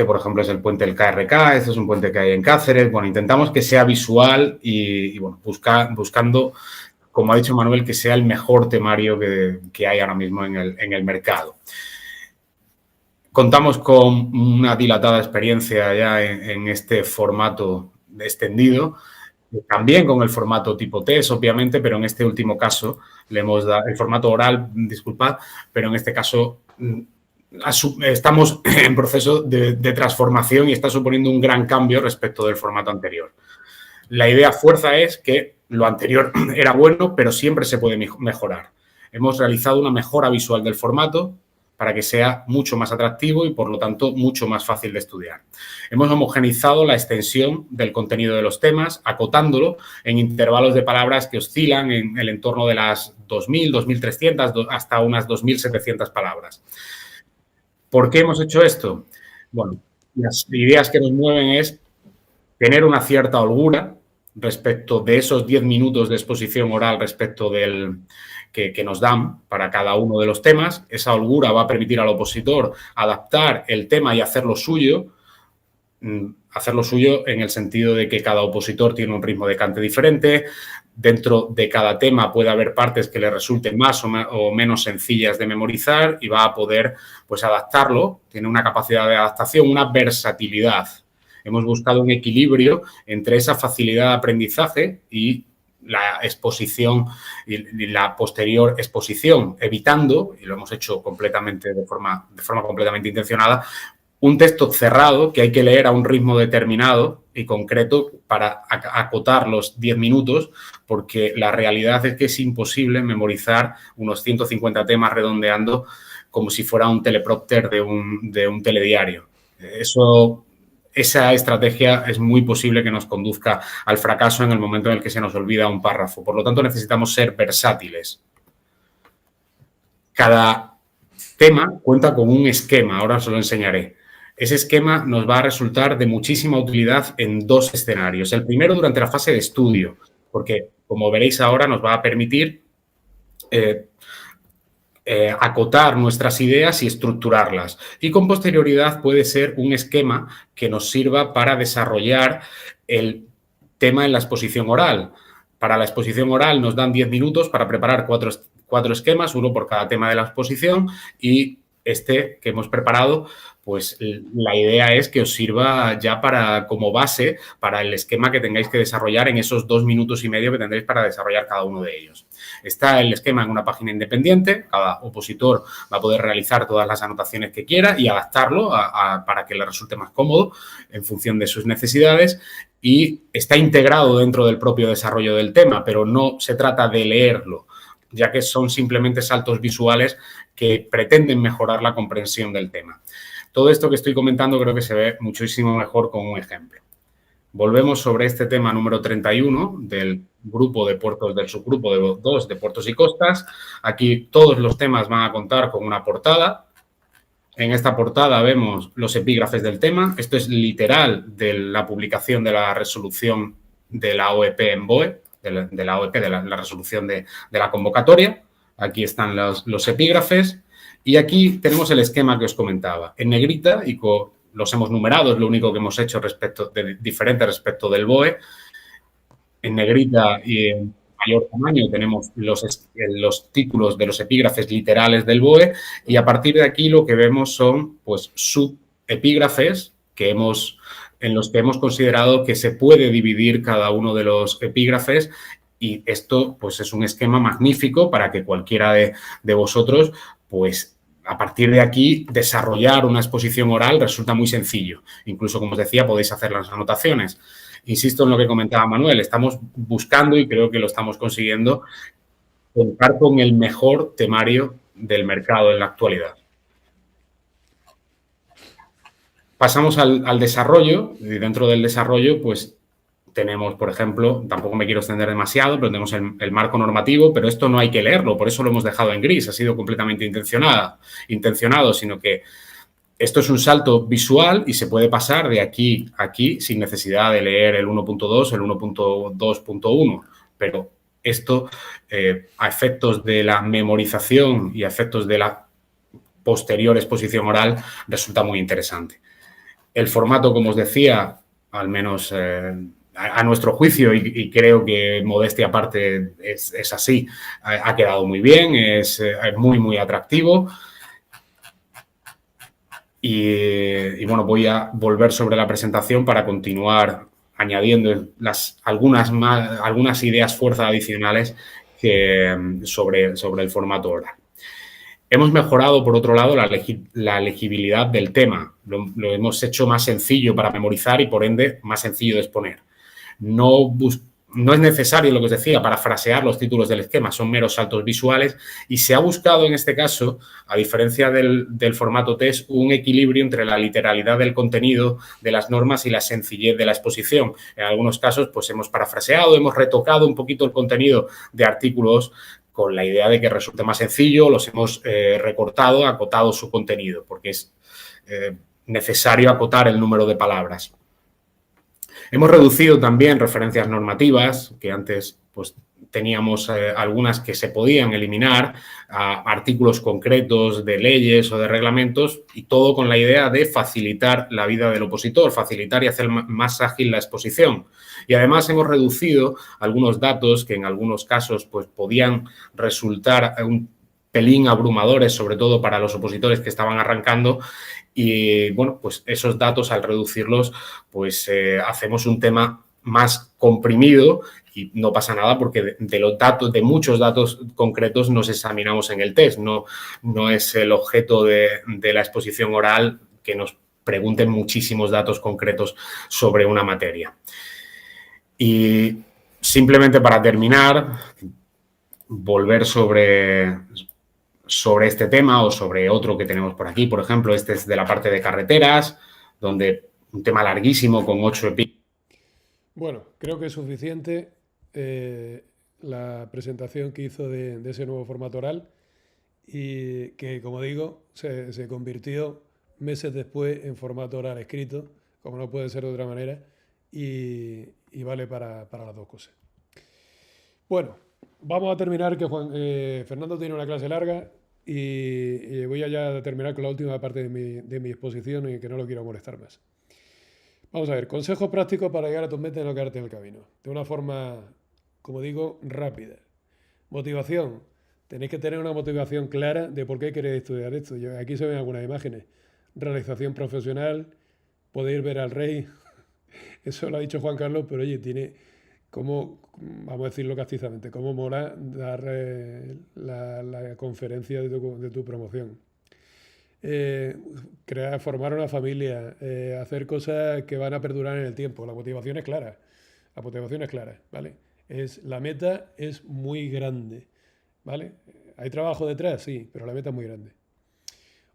Por ejemplo, es el puente del KRK, este es un puente que hay en Cáceres. Bueno, intentamos que sea visual y bueno, buscando, como ha dicho Manuel, que sea el mejor temario que hay ahora mismo en el mercado. Contamos con una dilatada experiencia ya en este formato extendido, también con el formato tipo test, obviamente, pero en este último caso le hemos dado el formato oral, disculpad, pero en este caso estamos en proceso de transformación y está suponiendo un gran cambio respecto del formato anterior. La idea fuerza es que lo anterior era bueno, pero siempre se puede mejorar. Hemos realizado una mejora visual del formato para que sea mucho más atractivo y, por lo tanto, mucho más fácil de estudiar. Hemos homogeneizado la extensión del contenido de los temas, acotándolo en intervalos de palabras que oscilan en el entorno de las 2.000, 2.300, hasta unas 2.700 palabras. ¿Por qué hemos hecho esto? Bueno, las ideas que nos mueven es tener una cierta holgura respecto de esos 10 minutos de exposición oral respecto del que nos dan para cada uno de los temas. Esa holgura va a permitir al opositor adaptar el tema y hacerlo suyo en el sentido de que cada opositor tiene un ritmo de cante diferente. Dentro de cada tema puede haber partes que le resulten más o menos sencillas de memorizar y va a poder pues, adaptarlo. Tiene una capacidad de adaptación, una versatilidad. Hemos buscado un equilibrio entre esa facilidad de aprendizaje y la exposición y la posterior exposición, evitando, y lo hemos hecho completamente de forma completamente intencionada, un texto cerrado que hay que leer a un ritmo determinado y concreto para acotar los 10 minutos, porque la realidad es que es imposible memorizar unos 150 temas redondeando como si fuera un teleprompter de un telediario. Esa estrategia es muy posible que nos conduzca al fracaso en el momento en el que se nos olvida un párrafo. Por lo tanto, necesitamos ser versátiles. Cada tema cuenta con un esquema, ahora os lo enseñaré. Ese esquema nos va a resultar de muchísima utilidad en dos escenarios. El primero, durante la fase de estudio, porque, como veréis ahora, nos va a permitir acotar nuestras ideas y estructurarlas. Y con posterioridad puede ser un esquema que nos sirva para desarrollar el tema en la exposición oral. Para la exposición oral nos dan 10 minutos para preparar cuatro esquemas, uno por cada tema de la exposición, y que hemos preparado, pues la idea es que os sirva ya como base para el esquema que tengáis que desarrollar en esos 2 minutos y medio que tendréis para desarrollar cada uno de ellos. Está el esquema en una página independiente, cada opositor va a poder realizar todas las anotaciones que quiera y adaptarlo para que le resulte más cómodo en función de sus necesidades, y está integrado dentro del propio desarrollo del tema, pero no se trata de leerlo, ya que son simplemente saltos visuales que pretenden mejorar la comprensión del tema. Todo esto que estoy comentando creo que se ve muchísimo mejor con un ejemplo. Volvemos sobre este tema número 31 del grupo de puertos, del subgrupo de 2 de puertos y costas. Aquí todos los temas van a contar con una portada. En esta portada vemos los epígrafes del tema. Esto es literal de la publicación de la resolución de la OEP en BOE, de la OEP, de la resolución de la convocatoria. Aquí están los epígrafes y aquí tenemos el esquema que os comentaba. En negrita, y los hemos numerado, es lo único que hemos hecho diferente respecto del BOE. En negrita y en mayor tamaño tenemos los títulos de los epígrafes literales del BOE, y a partir de aquí lo que vemos son pues subepígrafes en los que hemos considerado que se puede dividir cada uno de los epígrafes, y esto pues es un esquema magnífico para que cualquiera de vosotros pues a partir de aquí desarrollar una exposición oral resulta muy sencillo. Incluso, como os decía, podéis hacer las anotaciones. Insisto en lo que comentaba Manuel, estamos buscando, y creo que lo estamos consiguiendo, contar con el mejor temario del mercado en la actualidad. Pasamos al desarrollo, y dentro del desarrollo, pues tenemos, por ejemplo, tampoco me quiero extender demasiado, pero tenemos el marco normativo, pero esto no hay que leerlo, por eso lo hemos dejado en gris, ha sido completamente intencionado, sino que esto es un salto visual y se puede pasar de aquí a aquí sin necesidad de leer el 1.2 o el 1.2.1, pero esto, a efectos de la memorización y a efectos de la posterior exposición oral, resulta muy interesante. El formato, como os decía, al menos a nuestro juicio, y creo que modestia aparte es así, ha quedado muy bien, es muy, muy atractivo. Y bueno, voy a volver sobre la presentación para continuar añadiendo algunas ideas fuerza adicionales sobre el formato oral. Hemos mejorado, por otro lado, la legibilidad del tema. Lo hemos hecho más sencillo para memorizar y, por ende, más sencillo de exponer. No es necesario, lo que os decía, parafrasear los títulos del esquema, son meros saltos visuales y se ha buscado en este caso, a diferencia del formato test, un equilibrio entre la literalidad del contenido de las normas y la sencillez de la exposición. En algunos casos, pues hemos parafraseado, hemos retocado un poquito el contenido de artículos con la idea de que resulte más sencillo, los hemos recortado, acotado su contenido, porque es necesario acotar el número de palabras. Hemos reducido también referencias normativas, que antes pues, teníamos algunas que se podían eliminar, a artículos concretos de leyes o de reglamentos, y todo con la idea de facilitar la vida del opositor, facilitar y hacer más ágil la exposición. Y además hemos reducido algunos datos que en algunos casos pues, podían resultar un pelín abrumadores, sobre todo para los opositores que estaban arrancando. Y, bueno, pues esos datos, al reducirlos, pues hacemos un tema más comprimido y no pasa nada porque de muchos datos concretos nos examinamos en el test. No es el objeto de la exposición oral que nos pregunten muchísimos datos concretos sobre una materia. Y simplemente para terminar, volver sobre este tema o sobre otro que tenemos por aquí. Por ejemplo, este es de la parte de carreteras, donde un tema larguísimo con 8 epígrafes. Bueno, creo que es suficiente la presentación que hizo de ese nuevo formato oral y que, como digo, se convirtió meses después en formato oral escrito, como no puede ser de otra manera, y vale para las dos cosas. Bueno, vamos a terminar, que Fernando tiene una clase larga y voy a ya terminar con la última parte de mi exposición y que no lo quiero molestar más. Vamos a ver, consejos prácticos para llegar a tus metas y no quedarte en el camino. De una forma, como digo, rápida. Motivación. Tenéis que tener una motivación clara de por qué queréis estudiar esto. Aquí se ven algunas imágenes. Realización profesional, poder ver al rey. Eso lo ha dicho Juan Carlos, pero oye, tiene como, vamos a decirlo castizamente, cómo mola dar la conferencia de tu promoción. Formar una familia, hacer cosas que van a perdurar en el tiempo. La motivación es clara. La motivación es clara, ¿vale? La meta es muy grande, ¿vale? ¿Hay trabajo detrás? Sí, pero la meta es muy grande.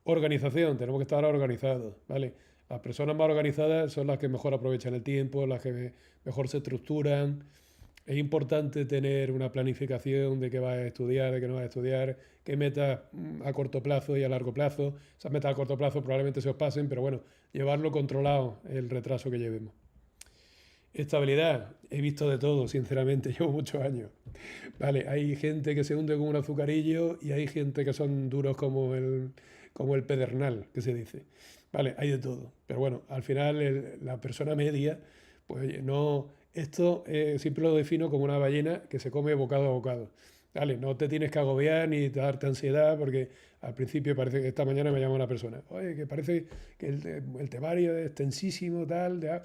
Organización, tenemos que estar organizados, ¿vale? Las personas más organizadas son las que mejor aprovechan el tiempo, las que mejor se estructuran. Es importante tener una planificación de qué vas a estudiar, de qué no vas a estudiar, qué metas a corto plazo y a largo plazo. Esas metas a corto plazo probablemente se os pasen, pero bueno, llevarlo controlado el retraso que llevemos. Estabilidad, he visto de todo, sinceramente, llevo muchos años. Vale, hay gente que se hunde con un azucarillo y hay gente que son duros como el pedernal, que se dice. Vale, hay de todo. Pero bueno, al final la persona media, pues oye, no, esto siempre lo defino como una ballena que se come bocado a bocado. Vale, no te tienes que agobiar ni darte ansiedad porque al principio parece que esta mañana me llama una persona, oye, que parece que el temario es extensísimo, tal,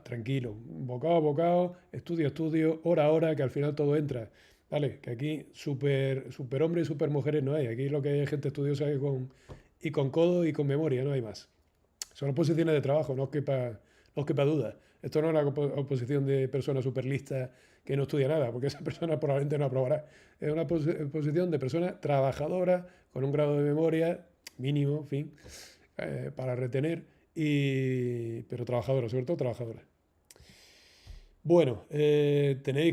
tranquilo, bocado a bocado, estudio a estudio, hora a hora, que al final todo entra. Vale, que aquí super hombres y super mujeres no hay, aquí lo que hay es gente estudiosa y con codo y con memoria, no hay más. Son oposiciones de trabajo, no os quepa duda. Esto no es una oposición de persona super lista que no estudia nada, porque esa persona probablemente no aprobará. Es una oposición de persona trabajadora, con un grado de memoria mínimo, en fin, para retener, pero trabajadora, sobre todo trabajadora. Bueno,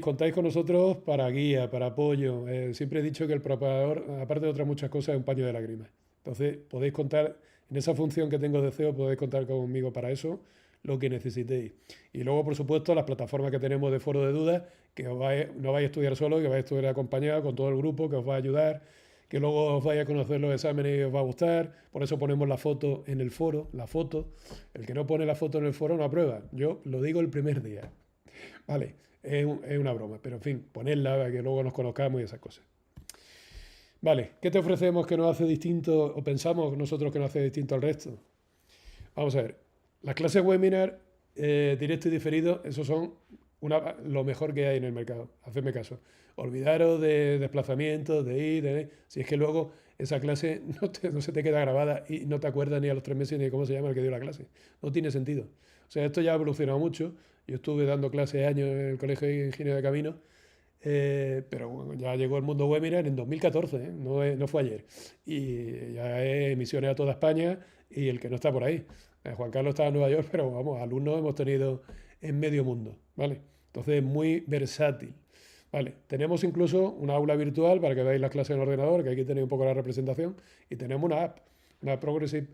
contáis con nosotros para guía, para apoyo. Siempre he dicho que el preparador, aparte de otras muchas cosas, es un paño de lágrimas. Entonces, podéis contar, en esa función que tengo de CEO, podéis contar conmigo para eso, lo que necesitéis. Y luego, por supuesto, las plataformas que tenemos de foro de dudas, que no vais a estudiar solo, que vais a estudiar acompañado con todo el grupo, que os va a ayudar, que luego os vais a conocer los exámenes y os va a gustar. Por eso ponemos la foto en el foro, la foto. El que no pone la foto en el foro no aprueba. Yo lo digo el primer día. Vale, es una broma, pero en fin, ponerla para que luego nos conozcamos y esas cosas. Vale, ¿qué te ofrecemos que nos hace distinto o pensamos nosotros que nos hace distinto al resto? Vamos a ver, las clases webinar, directo y diferido, eso son lo mejor que hay en el mercado. Hacedme caso. Olvidaros de desplazamientos, de ir, si es que luego esa clase no se te queda grabada y no te acuerdas ni a los 3 meses ni cómo se llama el que dio la clase. No tiene sentido. O sea, esto ya ha evolucionado mucho. Yo estuve dando clases años en el Colegio de Ingenieros de Caminos, pero bueno, ya llegó el mundo webinar en 2014, no fue ayer. Y ya es emisiones a toda España y el que no está por ahí. Juan Carlos está en Nueva York, pero vamos, alumnos hemos tenido en medio mundo, ¿vale? Entonces es muy versátil. Vale, tenemos incluso una aula virtual para que veáis las clases en el ordenador, que aquí tenéis un poco la representación, y tenemos una Progressive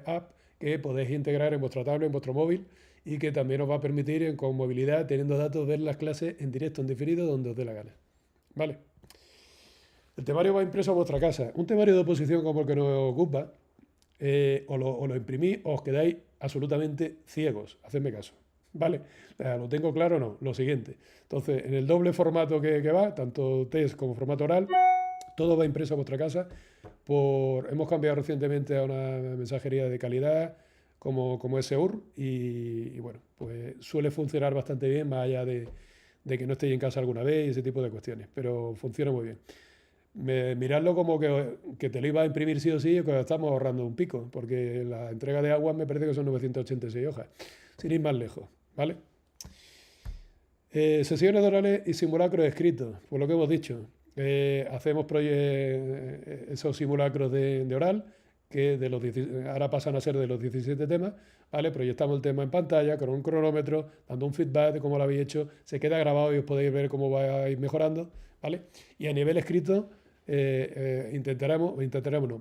App que podéis integrar en vuestra tablet, en vuestro móvil, y que también os va a permitir con movilidad, teniendo datos, ver las clases en directo, en diferido, donde os dé la gana. Vale. El temario va impreso a vuestra casa. Un temario de oposición como el que nos ocupa, o lo imprimís o os quedáis absolutamente ciegos. Hacedme caso. ¿Vale? ¿Lo tengo claro o no? Lo siguiente. Entonces, en el doble formato que va, tanto test como formato oral, todo va impreso a vuestra casa. Hemos cambiado recientemente a una mensajería de calidad como es Seur y bueno, pues suele funcionar bastante bien, más allá de que no estéis en casa alguna vez y ese tipo de cuestiones, pero funciona muy bien. Miradlo como que te lo iba a imprimir sí o sí, que estamos ahorrando un pico, porque la entrega de agua me parece que son 986 hojas, sin ir más lejos, ¿vale? Sesiones de orales y simulacros escritos, por lo que hemos dicho. Hacemos esos simulacros de oral, que ahora pasan a ser de los 17 temas, ¿vale? Proyectamos el tema en pantalla con un cronómetro, dando un feedback de cómo lo habéis hecho, se queda grabado y os podéis ver cómo vais mejorando, ¿vale? Y a nivel escrito,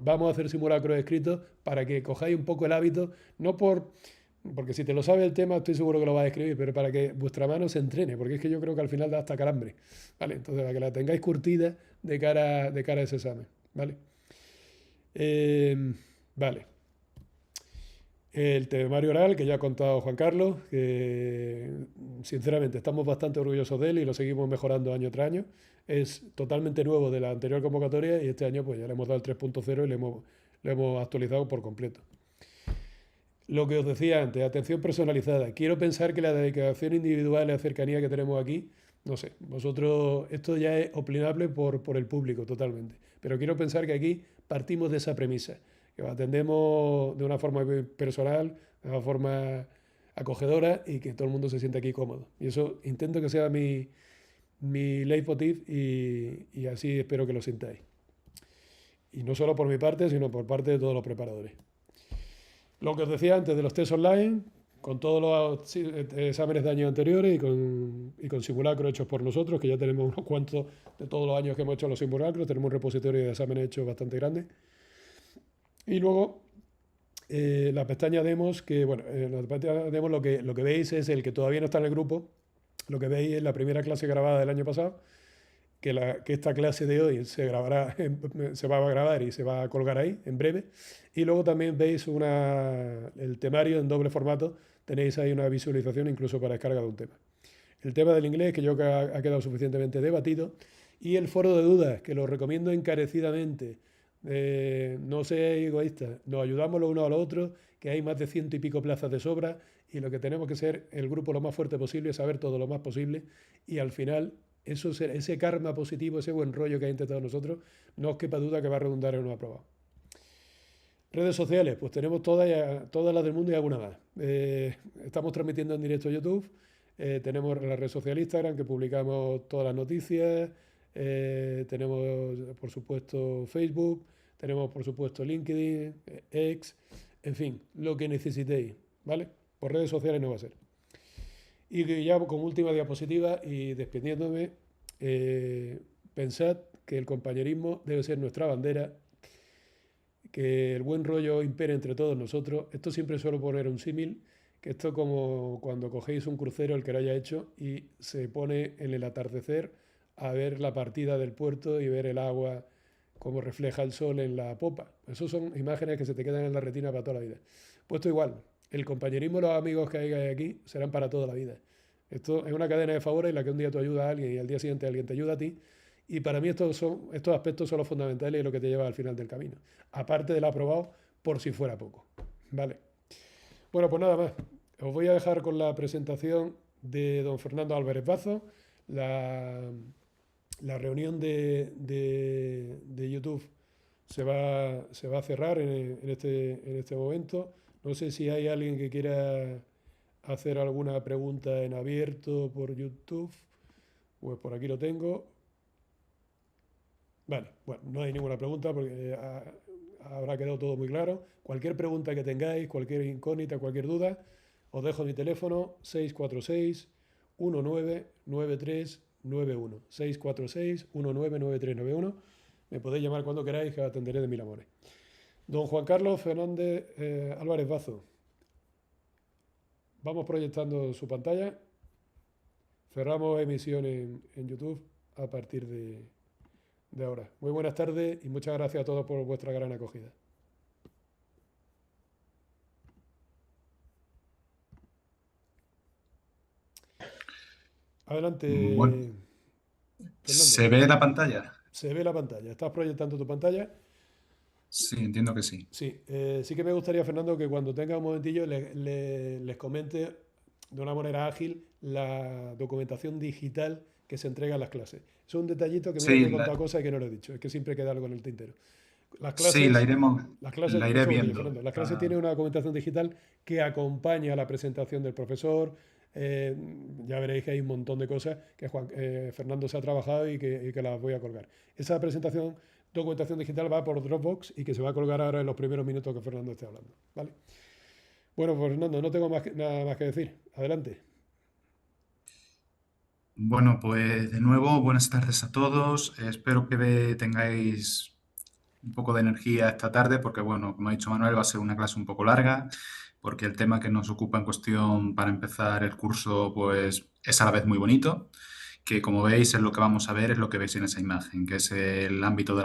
vamos a hacer simulacros escritos para que cojáis un poco el hábito, porque si te lo sabe el tema, estoy seguro que lo vas a escribir, pero para que vuestra mano se entrene, porque es que yo creo que al final da hasta calambre, ¿vale? Entonces, para que la tengáis curtida de cara a ese examen, ¿vale? Vale. El temario oral, que ya ha contado Juan Carlos, que sinceramente estamos bastante orgullosos de él y lo seguimos mejorando año tras año. Es totalmente nuevo de la anterior convocatoria y este año pues ya le hemos dado el 3.0 y lo hemos actualizado por completo. Lo que os decía antes, atención personalizada. Quiero pensar que la dedicación individual y la cercanía que tenemos aquí, no sé, vosotros, esto ya es opinable por el público totalmente. Pero quiero pensar que aquí partimos de esa premisa, que os atendemos de una forma personal, de una forma acogedora y que todo el mundo se sienta aquí cómodo. Y eso intento que sea mi leitmotiv y así espero que lo sintáis. Y no solo por mi parte, sino por parte de todos los preparadores. Lo que os decía antes de los test online, con todos los exámenes de años anteriores y con simulacros hechos por nosotros, que ya tenemos unos cuantos de todos los años que hemos hecho los simulacros, tenemos un repositorio de exámenes hechos bastante grande. Y luego la pestaña demos, que bueno, la pestaña demos lo que veis es el que todavía no está en el grupo, lo que veis es la primera clase grabada del año pasado, que esta clase de hoy se va a grabar y se va a colgar ahí en breve. Y luego también veis el temario en doble formato, tenéis ahí una visualización incluso para descarga de un tema. El tema del inglés, que yo creo que ha quedado suficientemente debatido, y el foro de dudas, que lo recomiendo encarecidamente. No seáis egoístas, nos ayudamos los unos a los otros, que hay más de 100 y pico plazas de sobra, y lo que tenemos que ser el grupo lo más fuerte posible, saber todo lo más posible, y al final ese karma positivo, ese buen rollo que hay entre todos nosotros, no os quepa duda que va a redundar en un aprobado. Redes sociales, pues tenemos todas las del mundo y alguna más. Estamos transmitiendo en directo a YouTube, tenemos la red social Instagram, que publicamos todas las noticias, tenemos por supuesto Facebook, tenemos por supuesto LinkedIn, X, en fin, lo que necesitéis, ¿vale? Por redes sociales no va a ser. Y que ya como última diapositiva y despidiéndome, pensad que el compañerismo debe ser nuestra bandera, que el buen rollo impere entre todos nosotros. Esto siempre suelo poner un símil, que esto como cuando cogéis un crucero, el que lo haya hecho, y se pone en el atardecer a ver la partida del puerto y ver el agua, cómo refleja el sol en la popa. Esas son imágenes que se te quedan en la retina para toda la vida. Puesto igual, el compañerismo y los amigos que hay aquí serán para toda la vida. Esto es una cadena de favores en la que un día tú ayudas a alguien y al día siguiente alguien te ayuda a ti. Y para mí estos aspectos son los fundamentales y lo que te lleva al final del camino. Aparte del aprobado, por si fuera poco. ¿Vale? Bueno, pues nada más. Os voy a dejar con la presentación de don Fernando Álvarez Bazo. La reunión de YouTube se va a cerrar en este momento. No sé si hay alguien que quiera hacer alguna pregunta en abierto por YouTube. Pues por aquí lo tengo. Vale, bueno, no hay ninguna pregunta porque habrá quedado todo muy claro. Cualquier pregunta que tengáis, cualquier incógnita, cualquier duda, os dejo mi teléfono 646-199391. 646-199391. Me podéis llamar cuando queráis, que atenderé de mil amores. Don Juan Carlos Fernández Álvarez Bazo. Vamos proyectando su pantalla. Cerramos emisión en YouTube a partir de ahora. Muy buenas tardes y muchas gracias a todos por vuestra gran acogida. Adelante, Bueno, Fernando. ¿se ve la pantalla? Se ve la pantalla. ¿Estás proyectando tu pantalla? Sí, entiendo que sí. Sí, sí que me gustaría, Fernando, que cuando tenga un momentillo les comente de una manera ágil la documentación digital que se entrega en las clases. Es un detallito que me he contado cosas que no lo he dicho, es que siempre queda algo en el tintero. Las clases, sí, la iré viendo. viendo. Las clases tienen una documentación digital que acompaña a la presentación del profesor. Ya veréis que hay un montón de cosas que Fernando se ha trabajado y que las voy a colgar. Esa documentación digital va por Dropbox y que se va a colgar ahora en los primeros minutos que Fernando esté hablando. ¿Vale? Bueno, pues Fernando, no tengo nada más que decir. Adelante. Bueno, pues de nuevo, buenas tardes a todos. Espero que tengáis un poco de energía esta tarde, porque bueno, como ha dicho Manuel, va a ser una clase un poco larga, porque el tema que nos ocupa en cuestión para empezar el curso, pues es a la vez muy bonito, que como veis es lo que vamos a ver, es lo que veis en esa imagen, que es el ámbito de